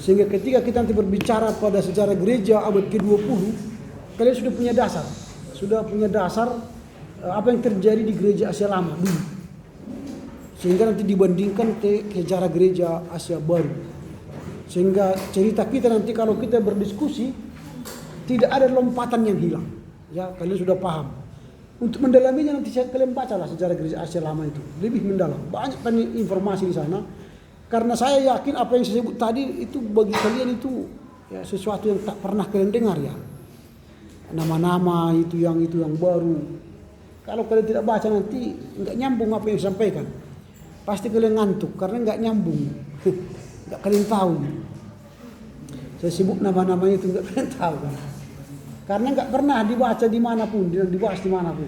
sehingga ketika kita nanti berbicara pada sejarah gereja abad ke-20, kalian sudah punya dasar apa yang terjadi di gereja Asia lama dulu. Sehingga nanti dibandingkan ke sejarah gereja Asia baru. Sehingga cerita kita nanti kalau kita berdiskusi tidak ada lompatan yang hilang. Ya, kalian sudah paham. Untuk mendalaminya nanti kalian bacalah sejarah gereja Asia lama itu, lebih mendalam. Banyak informasi di sana. Karena saya yakin apa yang saya sebut tadi itu bagi kalian itu ya, sesuatu yang tak pernah kalian dengar ya. Nama-nama itu yang baru. Kalau kalian tidak baca nanti nggak nyambung apa yang disampaikan. Pasti kalian ngantuk karena nggak nyambung, nggak kalian tahu. Saya sebut nama-nama itu nggak kalian tahu kan? Karena nggak pernah dibaca dimanapun, dibahas dimanapun.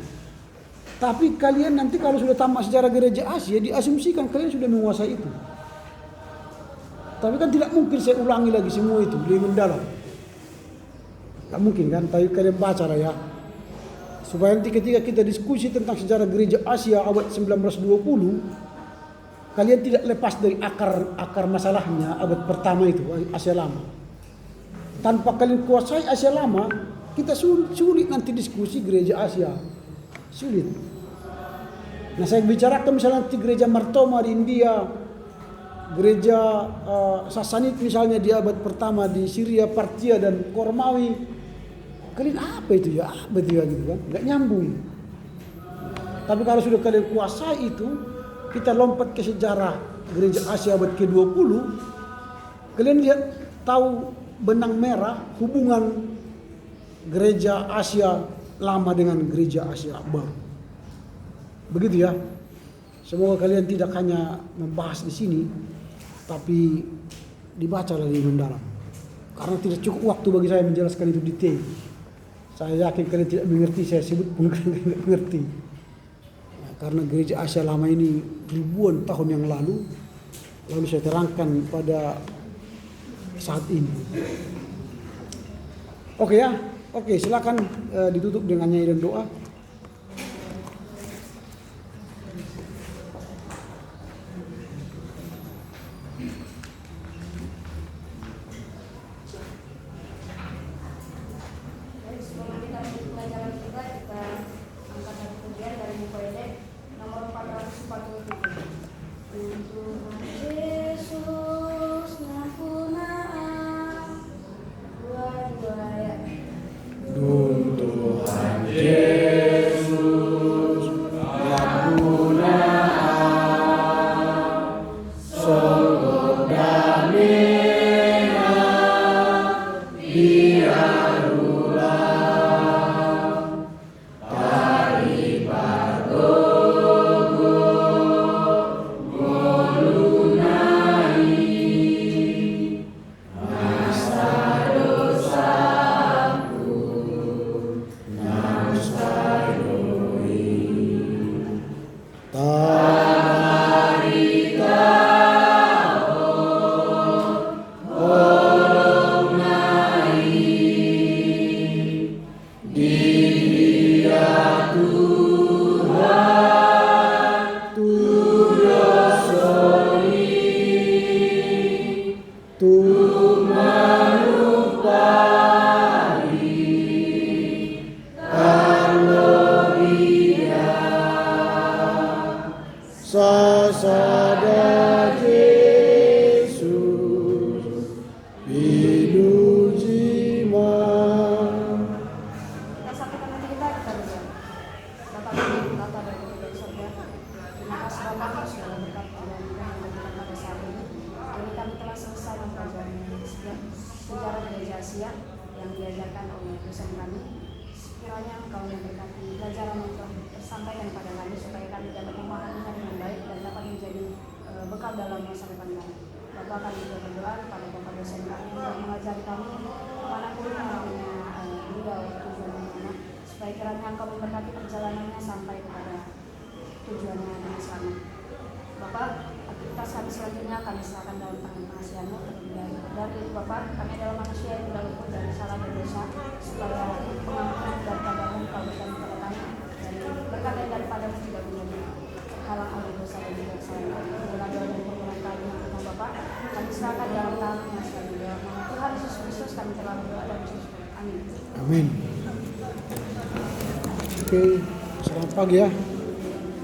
Tapi kalian nanti kalau sudah tamat sejarah gereja Asia, diasumsikan kalian sudah menguasai itu. Tapi kan tidak mungkin saya ulangi lagi semua itu lebih mendalam. Nggak mungkin kan? Tapi kalian baca lah ya. Supaya nanti ketika kita diskusi tentang sejarah gereja Asia abad 1920, kalian tidak lepas dari akar masalahnya abad pertama itu, Asia lama. Tanpa kalian kuasai Asia lama, kita sulit nanti diskusi gereja Asia. Sulit. Nah, saya bicarakan misalnya nanti gereja Martoma di India, gereja Sasanid misalnya di abad pertama di Syria, Partia dan Kormawi. Kalian apa itu ya? Apa itu ya gitu kan? Nggak nyambung. Tapi kalau sudah kalian kuasai itu, kita lompat ke sejarah gereja Asia abad ke-20. Kalian lihat tahu benang merah hubungan gereja Asia lama dengan gereja Asia baru. Begitu ya. Semoga kalian tidak hanya membahas di sini, tapi dibaca lebih mendalam. Karena tidak cukup waktu bagi saya menjelaskan itu detail. Saya yakin kalian tidak mengerti, saya sebut pun kalian tidak mengerti. Nah, karena gereja Asia lama ini ribuan tahun yang lalu saya terangkan pada saat ini. Oke ya, oke silakan ditutup dengan nyanyi dan doa. Amin. Oke, selamat pagi ya.